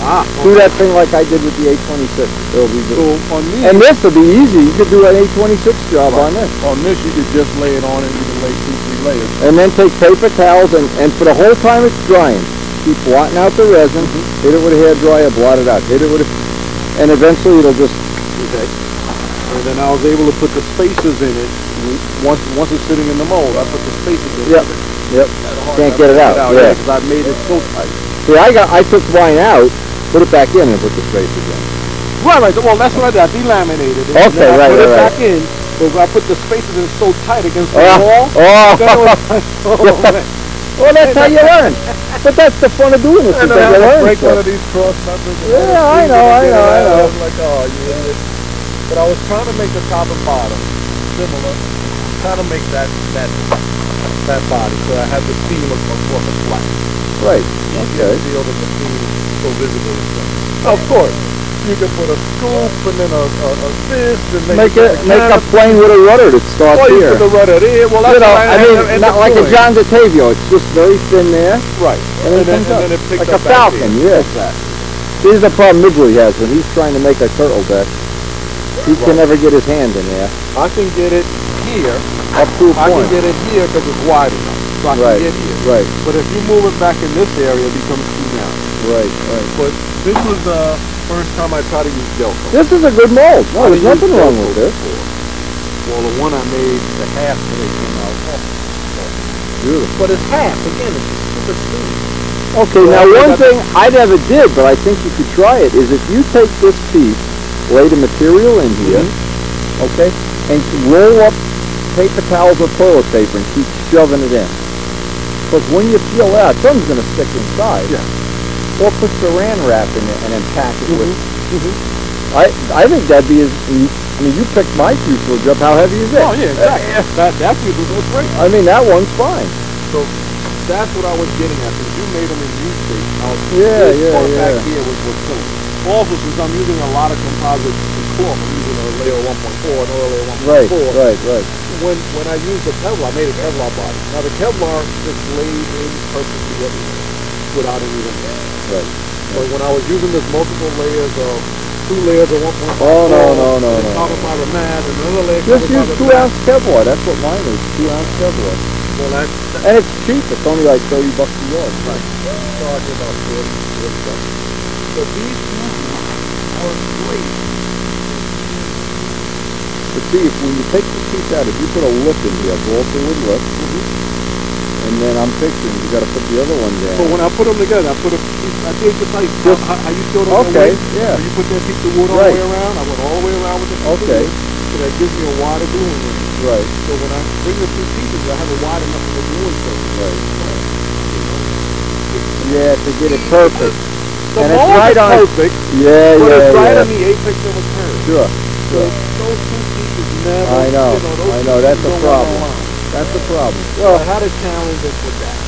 Ah, Do that thing like I did with the A26. It'll be good. So on these, And this will be easy. You could do an A26 job on this. on this you could just lay it on and you can lay 2-3 layers. And then take paper towels and for the whole time it's drying, keep blotting out the resin, hit it with a hairdryer, blot it out, hit it with a, and eventually it'll just, Okay. And then I was able to put the spacers in it. Once it's sitting in the mold, I put the spacers in Yep. it. Can't get it out, yeah. Because I made it so tight. See, I took mine out, put it back in and put the spacers in. Right. Well, that's what I did. I delaminated it. Okay, and then I right, put it right, back in. But I put the spacers in so tight against the Oh, wall. Then it was like, oh, man. Well, that's how you learn. But that's the fun of doing this, is And then that I you had to learn break one stuff. of these cross members. and Yeah, I I know. I was like, oh, you idiot. But I was trying to make the top and bottom similar. Trying to make that body. So I had the seam across the flat. Right, okay. Feel that the seam is so visible and stuff. Of course. You can put a scoop and then a fist and Make a plane with a rudder that starts Or you here. put the rudder there. Well, that's You know, what I mean, not like a John Detavio. It's just very thin there. Right. And then it comes up. it picks Like a up back falcon, here. yes. This is the problem Midgley has when he's trying to make a turtle deck. He can never get his hand in there. I can get it here. Up to a I can point. get it here because it's wide enough. So I Right, can get here. right, But if you move it back in this area, it becomes too narrow. right. But this was the first time I tried to use Delco. This is a good mold. No, I there's didn't nothing use wrong Delco with this. before. Well, the one I made, the half that it came out. Beautiful. But it's half. Again, it's a stupid thing. Okay, now one thing I never did, but I think you could try it, is if you take this piece, lay the material in here, okay, and roll up paper towels or toilet paper and keep shoving it in. Because when you peel out, something's going to stick inside. Yeah. Or put saran wrap in it and then pack it with. I think that'd be as, I mean, you picked my fuselage up, how heavy is it? Oh, yeah, exactly. That piece was great. I mean, that one's fine. So that's what I was getting at. Since you made them in U-shape, Yeah, this part yeah. back here was killing. Also, since I'm using a lot of composite cloth, I'm using a layer 1.4 and oil layer 1.4. Right. When I used the Kevlar, I made a Kevlar body. Now the Kevlar just laid in perfectly everywhere without any limit. Right. But when I was using this multiple layers of 2 layers of 1.4, Oh, no. and carbon fiber mat, and another layer of Just carbon use fiber 2-ounce Kevlar. That's what mine is, 2-ounce Kevlar. Well, that's And it's cheap. It's only like $30 a yard. right. Charging about 40 stuff. So these are great. But see, if when you take the piece out, if you put a lip in here, go up with lip, and then I'm picturing you got to put the other one So down. when I put them together, I did just like Just- how you showed them. Okay, the way, yeah. where you put that piece of wood all Right. the way around. I went all the way around with the piece Okay. of wood, so that gives me a wider gluing ring. Right, So when I bring the 2 pieces, I have it wide enough for the gluing surface. right. Yeah, to get it perfect. The And it's mold right is on- perfect, Yeah, but it's right yeah. on the apex of a curve. Sure. So those 2 pieces never. I know, those I know, two that's pieces the don't problem. align. That's the problem. So I had a challenge with that.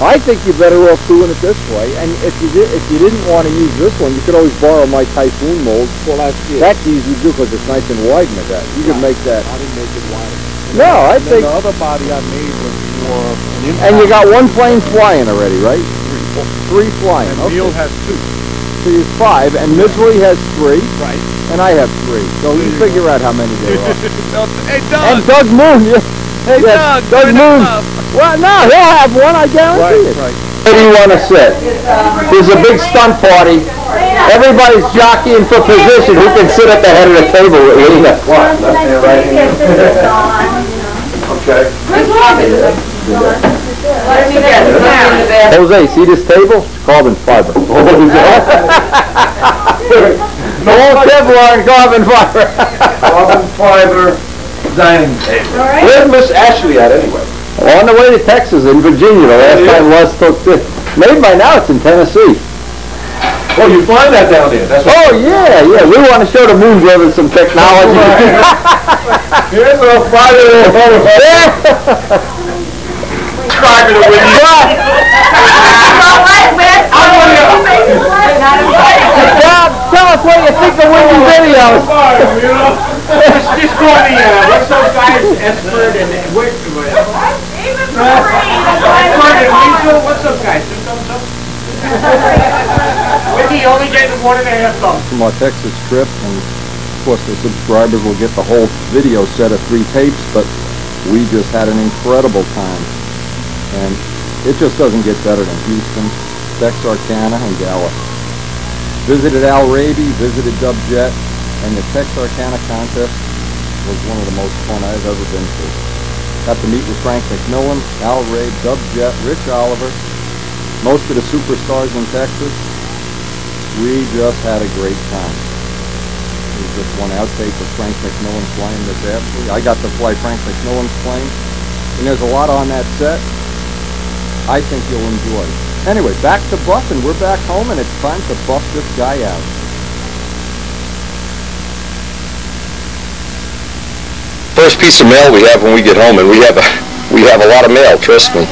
I think you're better off doing it this way. And if you didn't want to use this one, you could always borrow my Typhoon mold. Well, that's easy to do because it's nice and wide in the back. You can make that. I didn't make it wider. No, I think. The other body I made was more an impact. And you got one plane flying already, right? Three flying. And Neil has 2. So there's 5, and Midgley has 3. Right. And I have 3. So you figure out how many there are. Hey, Doug. And Doug Moon. Hey, yes, Doug Moon. Well, no, he'll have one, I guarantee it. Right. Where do you want to sit? There's a big stunt party. Everybody's jockeying for position. Who can sit at the head of the table with Lena? Okay. Jose, see this table? It's carbon fiber. All Kevlar carbon fiber. Carbon fiber dining table. Where's Miss Ashley at anyway? On the way to Texas in Virginia, the last time Les took this. Maybe by now it's in Tennessee. Oh, you find that down there? That's yeah. We want to show the Moon Brothers some technology. Here's a fighter. Driving it with you. Tell us what you think of winning videos. Just call me, what's those guys, Espert and Wick? What's those guys? Wiki only gave them 1.5 thumbs. From our Texas trip, and of course the subscribers will get the whole video set of 3 tapes, but we just had an incredible time. And it just doesn't get better than Houston, Texarkana, and Gala. Visited Al Raby, visited Dubjet, and the Texarkana contest was one of the most fun I've ever been to. Got to meet with Frank McMillan, Al Raby, Dubjet, Rich Oliver, most of the superstars in Texas. We just had a great time. There's just one outtake of Frank McMillan flying this Ashley. I got to fly Frank McMillan's plane, and there's a lot on that set I think you'll enjoy. Anyway, back to buffing. We're back home, and it's time to buff this guy out. First piece of mail we have when we get home, and we have a lot of mail, trust me.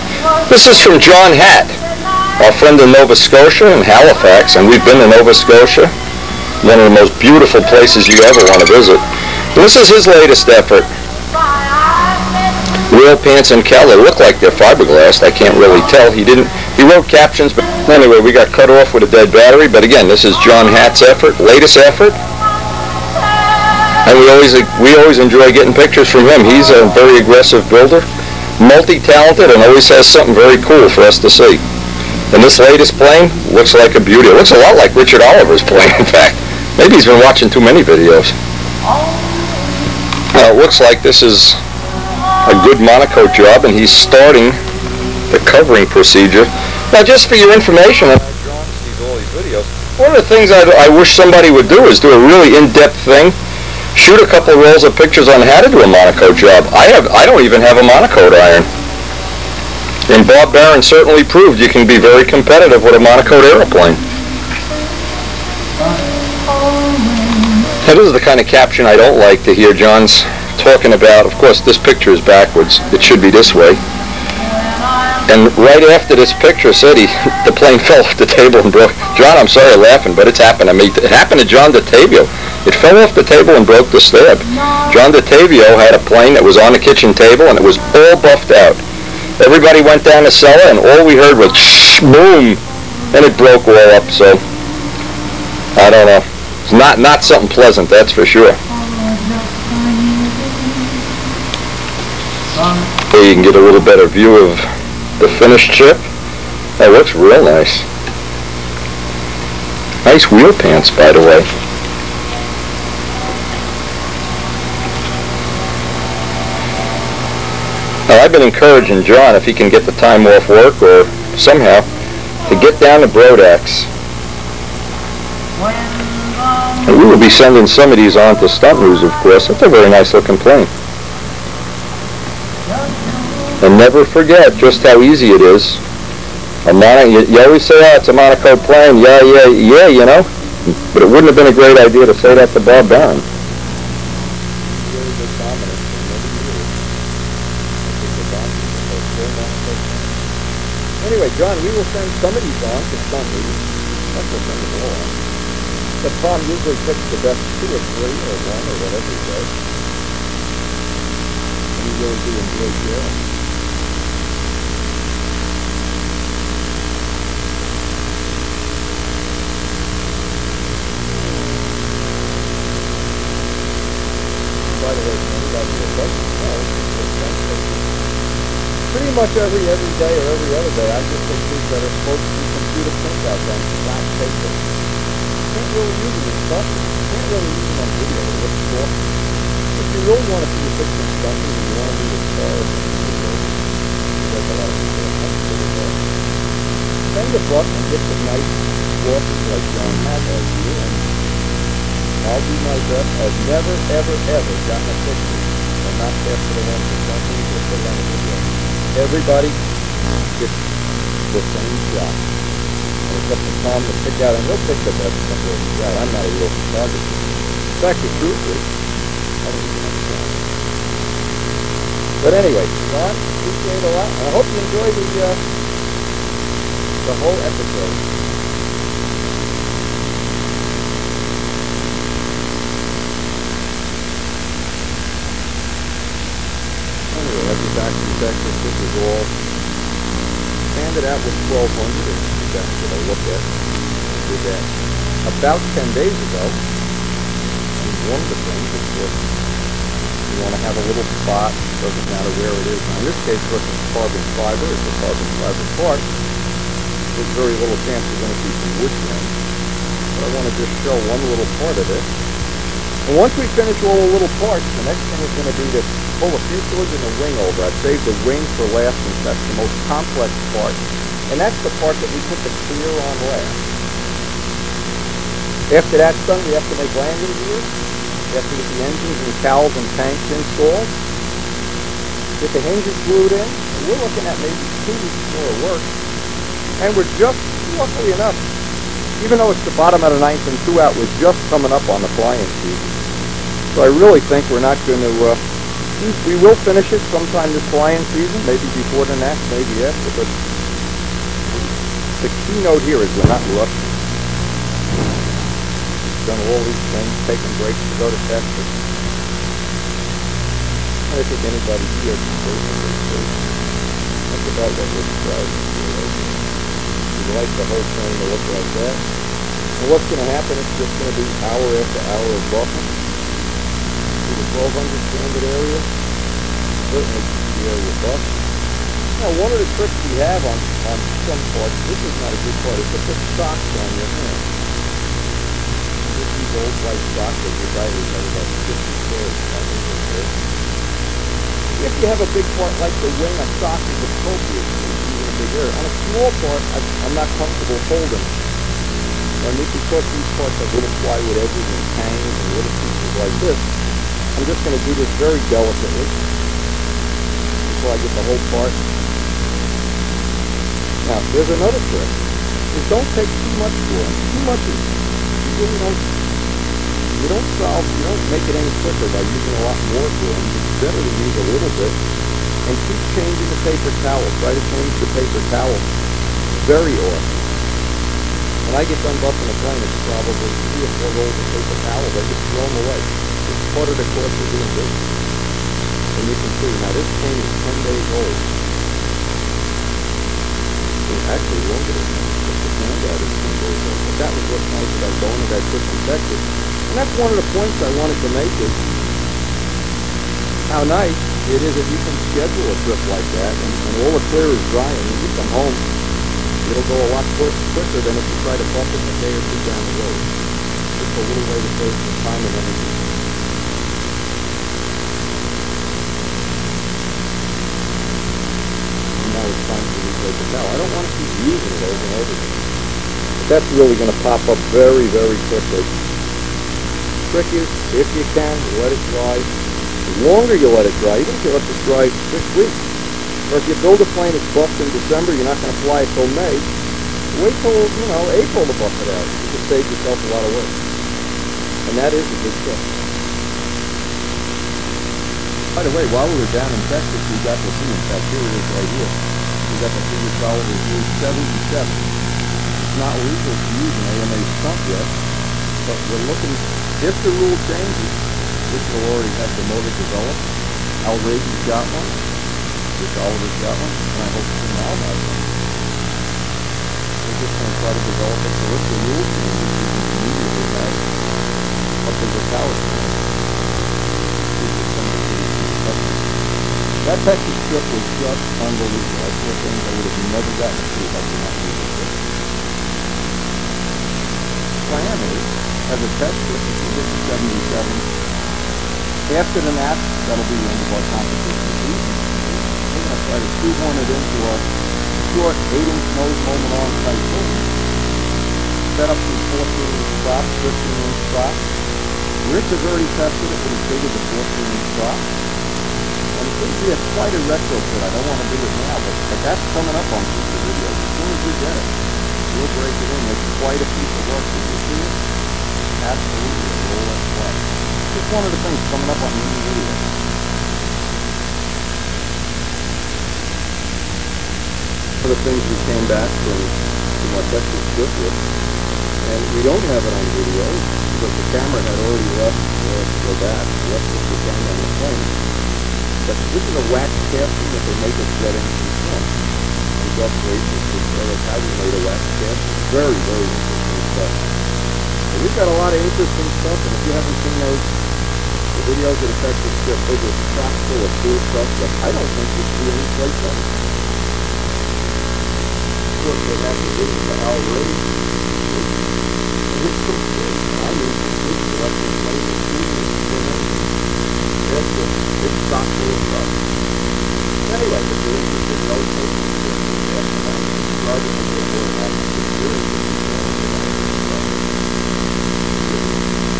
This is from John Hatt, our friend in Nova Scotia and Halifax, and we've been to Nova Scotia, one of the most beautiful places you ever want to visit. And this is his latest effort. Wheel pants and cowl, they look like they're fiberglass. I can't really tell. He wrote captions, but anyway, we got cut off with a dead battery. But again, this is John Hatt's effort, latest effort. And we always enjoy getting pictures from him. He's a very aggressive builder, multi-talented, and always has something very cool for us to see. And this latest plane looks like a beauty. It looks a lot like Richard Oliver's plane, in fact. Maybe he's been watching too many videos. It looks like this is a good Monaco job, and he's starting the covering procedure. Now, just for your information, John sees all these videos. One of the things I wish somebody would do is do a really in-depth thing. Shoot a couple rolls of pictures on how to do a Monaco job. I don't even have a Monaco iron. And Bob Barron certainly proved you can be very competitive with a Monaco airplane. Now, this is the kind of caption I don't like to hear. John's talking about, of course, this picture is backwards. It should be this way. And right after this picture said the plane fell off the table and broke. John, I'm sorry laughing, but it's happened to me. It happened to John DeTavio. It fell off the table and broke the stab. John DeTavio had a plane that was on the kitchen table, and it was all buffed out. Everybody went down the cellar, and all we heard was boom, and it broke all up. So I don't know. It's not something pleasant, that's for sure. Here you can get a little better view of the finished chip. That looks real nice. Nice wheel pants, by the way. Now, I've been encouraging John, if he can get the time off work or somehow, to get down to Brodax. And we will be sending some of these on to Stunt News, of course. That's a very nice looking plane. And never forget just how easy it is. You always say, oh, it's a Monaco plane. Yeah, you know. But it wouldn't have been a great idea to say that to Bob Barron. Anyway, John, we will send some of these on to some meetings. That's what send them all on. But Tom usually picks the best 2 or 3 or 1 or whatever he does. And you really do enjoy sharing. By the way, anybody that doesn't know, pretty much every day or every other day, I just take things that are supposed to be computer printouts on flat paper. You can't really use them in stuff. You can't really use them on video or what's for. If you really want to see efficient stuff, and you want to be the star of the video, like a lot of people are comfortable with that. Send a buck and get some nice courses like John has as you, and I'll do my best. I've never, ever, ever gotten a picture and not passed it along to somebody or put it on a video. Everybody gets the same shot. And it's up to Tom to pick out, and he'll pick the best number of shot. I'm not a real photographer. In fact, the truth is, I don't even understand. But anyway, John, appreciate it a lot. I hope you enjoy the whole episode. Anyway, I'll be back in Texas. This is all handed out with 1,200 that's what I look at. I did that about 10 days ago. And one of the things is that you want to have a little spot, doesn't matter where it is. Now, in this case, because it's carbon fiber, it's a carbon fiber part. There's very little chance you're going to see some wood grain. But I want to just show one little part of it. And once we finish all the little parts, the next thing is going to be to pull the fuselage and the wing over. I've saved the wing for last, and that's the most complex part. And that's the part that we put the clear on last. After that's done, we have to make landing gears. We have to get the engines and cowls and tanks installed. Get the hinges glued in. And we're looking at maybe 2 weeks more of work. And we're just, luckily enough, even though it's the bottom of the 9th and 2 out, we're just coming up on the flying season. So I really think we're not going to, we will finish it sometime this flying season, maybe before the next, maybe after, but the keynote here is we're not rushing. We've done all these things, taking breaks to go to Texas. I think anybody here can personally see. That's about what we're striving for. We'd like the whole thing to look like that. And what's going to happen, it's just going to be hour after hour of buffing. See the 1,200 standard area? Certainly the area buff. Now, one of the tricks we have on some parts, this is not a good part, is to put socks on your hand. This is old white socks that your divers have about 50 pairs. If you have a big part like the wing, a sock is appropriate. On a small part, I'm not comfortable holding. And because these parts have little plywood edges and hangs and little pieces like this, I'm just going to do this very delicately before I get the whole part. Now, there's another trick. Is don't take too much glue. Too much is, you really don't make it any quicker by using a lot more glue. It's better to use a little bit. And keep changing the paper towel. Try to change the paper towel very often. When I get done buffing a plane, it's probably 3 or 4 rolls of paper towels. I just throw them away. It's part of the course of doing business. And you can see, now this plane is 10 days old. It's actually longer than that. The Granddad is 10 days old. But that was what's nice about going to that trip in Texas. And that's one of the points I wanted to make is how nice it is if you can schedule a trip like that and all the clear is dry and when you come home, it'll go a lot quicker than if you try to buff it a day or 2 down the road. Just a little way to save some time and energy. And now it's time to replace the towel. I don't want to keep using it over and over again. But that's really going to pop up very, very quickly. Trick is, if you can, let it dry. The longer you let it dry, even if you let it dry 6 weeks, or if you build a plane that's buffed in December, you're not going to fly it till May, wait till, April to buff it out. You can save yourself a lot of work. And that is a good tip. By the way, while we were down in Texas, we got to see, in fact, here it is right here. we got the Figure Solid Review 77. It's not legal to use an AMA stump yet, but we're looking, if the rule changes, which will already have the motor developed. Al Rage's got one, Rich Oliver's got one, and I hope soon Al has one. We're just going to try to develop it, so if the rule changes, we can immediately have a bigger power plant. That Texas strip was just unbelievable. That's one thing I would have never gotten to see if I did not use the strip. Plan is, as a test strip, if we get to 77, after the nap, that'll be the end of our competition season. We're going to try to shoehorn it into a short 8-inch nose moment on type boom. Set up some 14-inch props, 15-inch props. Rich has already tested it with as big as a 14-inch prop. And it's going to be quite a retrofit. I don't want to do it now, but that's coming up on future videos. As soon as we get it, we'll break it in. It's quite a piece of work. Did you see it? Absolutely a roll-up play. Just one of the things coming up on the new video. One of the things we came back from our Texas strip with, and we don't have it on video because the camera had already left to go back, left what was done on the plane. But this is a wax casting that they make us get in front. And Gus Racing, Eric Howden made a wax casting. Very, very interesting stuff. And we've got a lot of interesting stuff, and if you haven't seen those videos of the Texas strip, those are chock full of cool stuff that I don't think you see any place else. Of course, they have the video to Al Rage. And it's complete. I mean, it's collection of places. It's chock full of stuff. Anyway, if you're interested in those places, rather than get more than experience,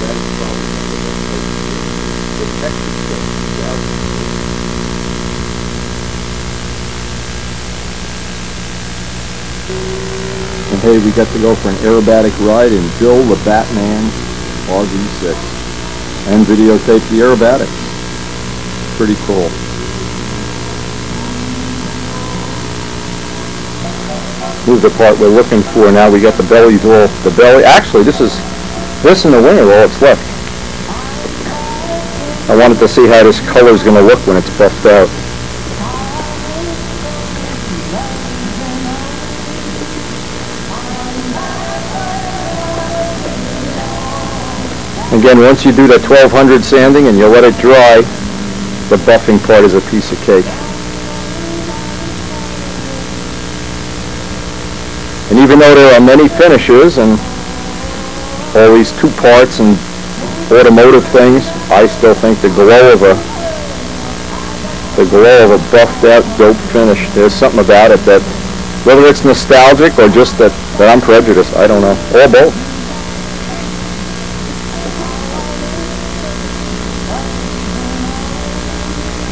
that is probably one of the best places. The Texas strip, and hey, we got to go for an aerobatic ride in Bill the Batman RV6 and videotape the aerobatics. Pretty cool. Here's the part we're looking for now. We got the bellies all, actually this and the wing are all that's left. I wanted to see how this color is going to look when it's buffed out. Again, once you do that 1200 sanding and you let it dry, the buffing part is a piece of cake. And even though there are many finishes and all these two parts and automotive things, I still think the glow of a buffed out dope finish, there's something about it that, whether it's nostalgic or just that I'm prejudiced, I don't know, or both.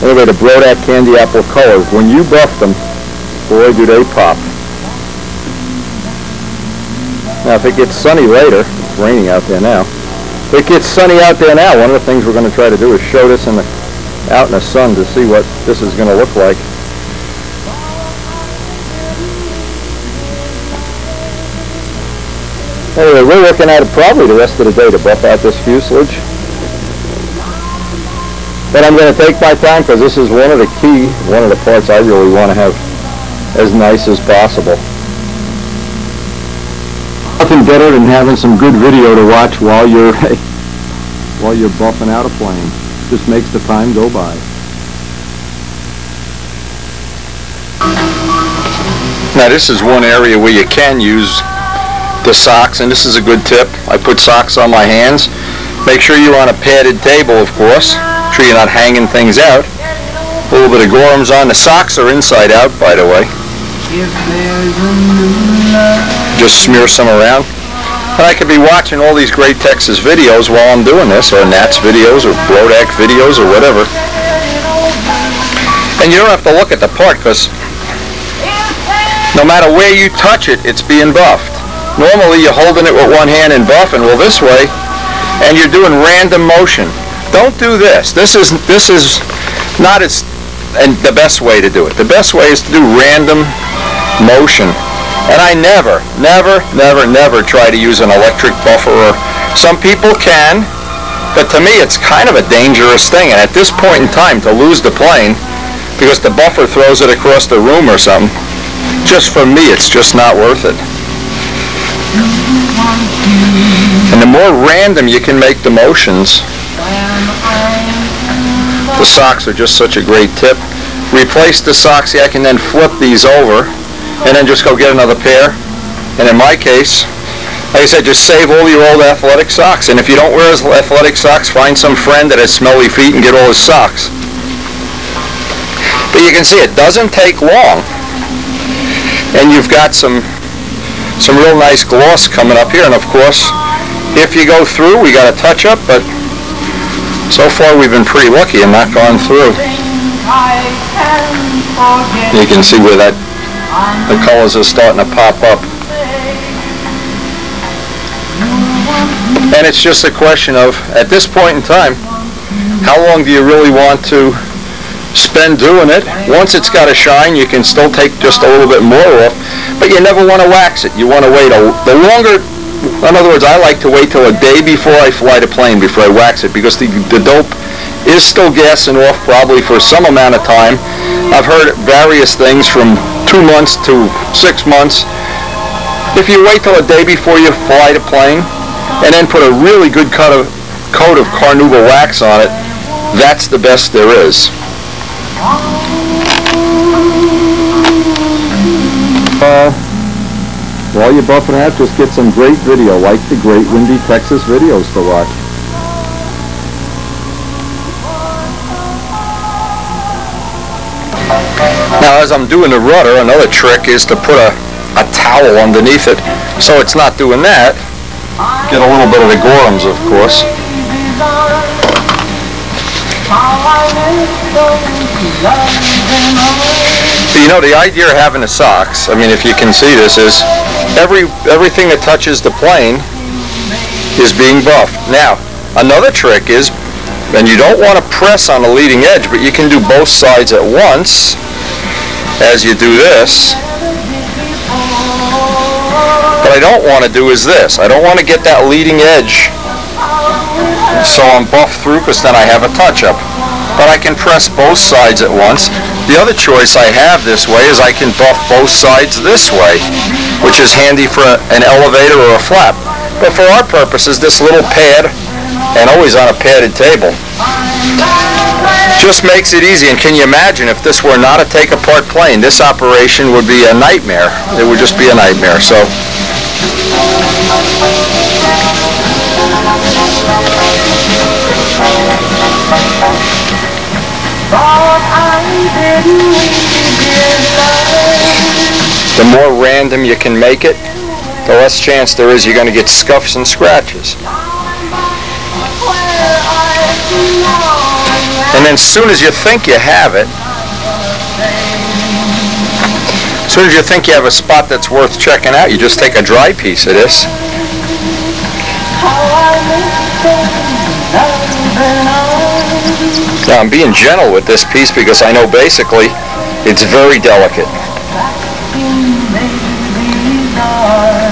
Anyway, the Brodak Candy Apple colors, when you buff them, boy do they pop. Now if it gets sunny later, it's raining out there now, if it gets sunny out there now, one of the things we're going to try to do is show this out in the sun to see what this is going to look like. Anyway, we're looking at it probably the rest of the day to buff out this fuselage. But I'm going to take my time because this is one of the parts I really want to have as nice as possible. Nothing better than having some good video to watch while you're buffing out a plane. Just makes the time go by. Now this is one area where you can use the socks, and this is a good tip. I put socks on my hands. Make sure you're on a padded table, of course. Make sure you're not hanging things out. A little bit of Gorham's on. The socks are inside out, by the way. Just smear some around. And I could be watching all these great Texas videos while I'm doing this, or Nats videos, or Brodak videos, or whatever. And you don't have to look at the part, because no matter where you touch it, it's being buffed. Normally you're holding it with one hand and buffing. Well, this way, and you're doing random motion. Don't do this. This is not the best way to do it. The best way is to do random motion. And I never try to use an electric buffer. Or some people can, but to me it's kind of a dangerous thing. And at this point in time, to lose the plane because the buffer throws it across the room or something, just for me, it's just not worth it. And the more random you can make the motions, the socks are just such a great tip. Replace the socks, I can then flip these over and then just go get another pair. And in my case, like I said, just save all your old athletic socks. And if you don't wear his athletic socks, find some friend that has smelly feet and get all his socks. But you can see it doesn't take long. And you've got some real nice gloss coming up here. And of course, if you go through, we got a touch-up, but so far we've been pretty lucky and not gone through. You can see where the colors are starting to pop up. And it's just a question of, at this point in time, how long do you really want to spend doing it? Once it's got a shine, you can still take just a little bit more off, but you never want to wax it. You want to wait the longer, in other words, I like to wait till a day before I fly the plane before I wax it, because the dope is still gassing off probably for some amount of time. I've heard various things from 2 months to 6 months. If you wait till a day before you fly the plane and then put a really good coat of carnauba wax on it, that's the best there is. While you're buffing out, just get some great video, like the Great Windy Texas videos to watch. Now, as I'm doing the rudder, another trick is to put a towel underneath it, so it's not doing that. Get a little bit of the Gorhams, of course. But you know, the idea of having the socks, I mean, if you can see this, is everything that touches the plane is being buffed. Now, another trick is, and you don't want to press on the leading edge, but you can do both sides at once as you do this. What I don't want to do is this. I don't want to get that leading edge so I'm buffed through, because then I have a touch-up. But I can press both sides at once. The other choice I have this way is I can buff both sides this way, which is handy for an elevator or a flap. But for our purposes, this little pad, and always on a padded table, just makes it easy. And can you imagine if this were not a take-apart plane? This operation would be a nightmare. It would just be a nightmare. So the more random you can make it, the less chance there is you're going to get scuffs and scratches. And then as soon as you think you have it, as soon as you think you have a spot that's worth checking out, you just take a dry piece of this. Now I'm being gentle with this piece because I know basically it's very delicate.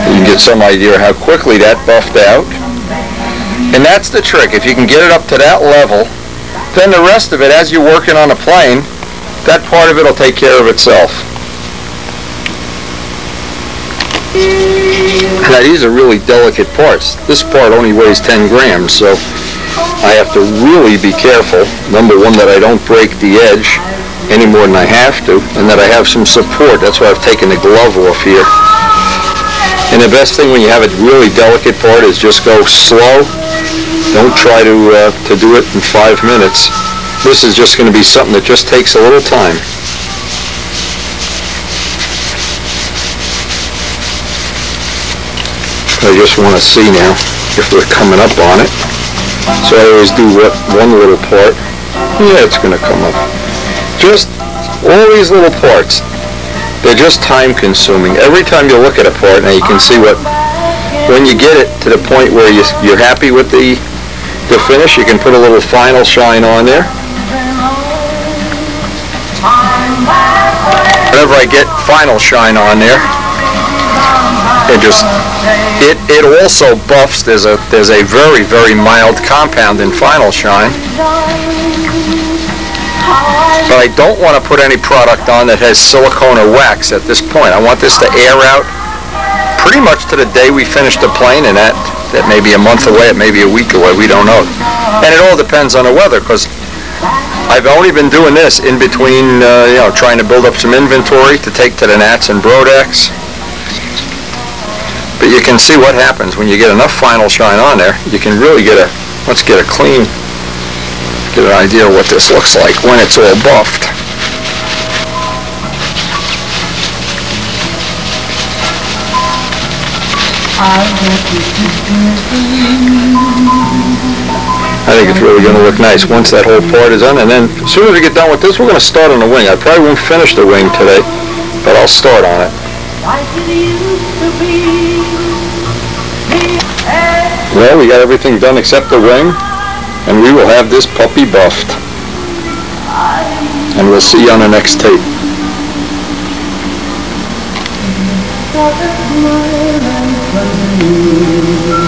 You can get some idea how quickly that buffed out. And that's the trick. If you can get it up to that level, then the rest of it, as you're working on a plane, that part of it will take care of itself. Now these are really delicate parts. This part only weighs 10 grams, so I have to really be careful, number one, that I don't break the edge any more than I have to, and that I have some support. That's why I've taken the glove off here. And the best thing when you have a really delicate part is just go slow. Don't try to do it in 5 minutes. This is just going to be something that just takes a little time. I just want to see now if we're coming up on it. So I always do one little part. Yeah, it's going to come up. Just all these little parts, they're just time consuming. Every time you look at a part, now you can see when you get it to the point where you're happy with the finish, you can put a little final shine on there. whenever I get Final Shine on there, it also buffs. There's a very, very mild compound in Final Shine. But I don't want to put any product on that has silicone or wax at this point. I want this to air out pretty much to the day we finish the plane, and that may be a month away, it may be a week away, we don't know. And it all depends on the weather, because I've only been doing this in between, trying to build up some inventory to take to the Nats and Brodex. But you can see what happens when you get enough Final Shine on there. You can really get an idea of what this looks like when it's all buffed. I think it's really going to look nice once that whole part is on, and then as soon as we get done with this, we're going to start on the wing. I probably won't finish the wing today, but I'll start on it. Well, we got everything done except the wing, and we will have this puppy buffed. And we'll see you on the next tape. Thank you.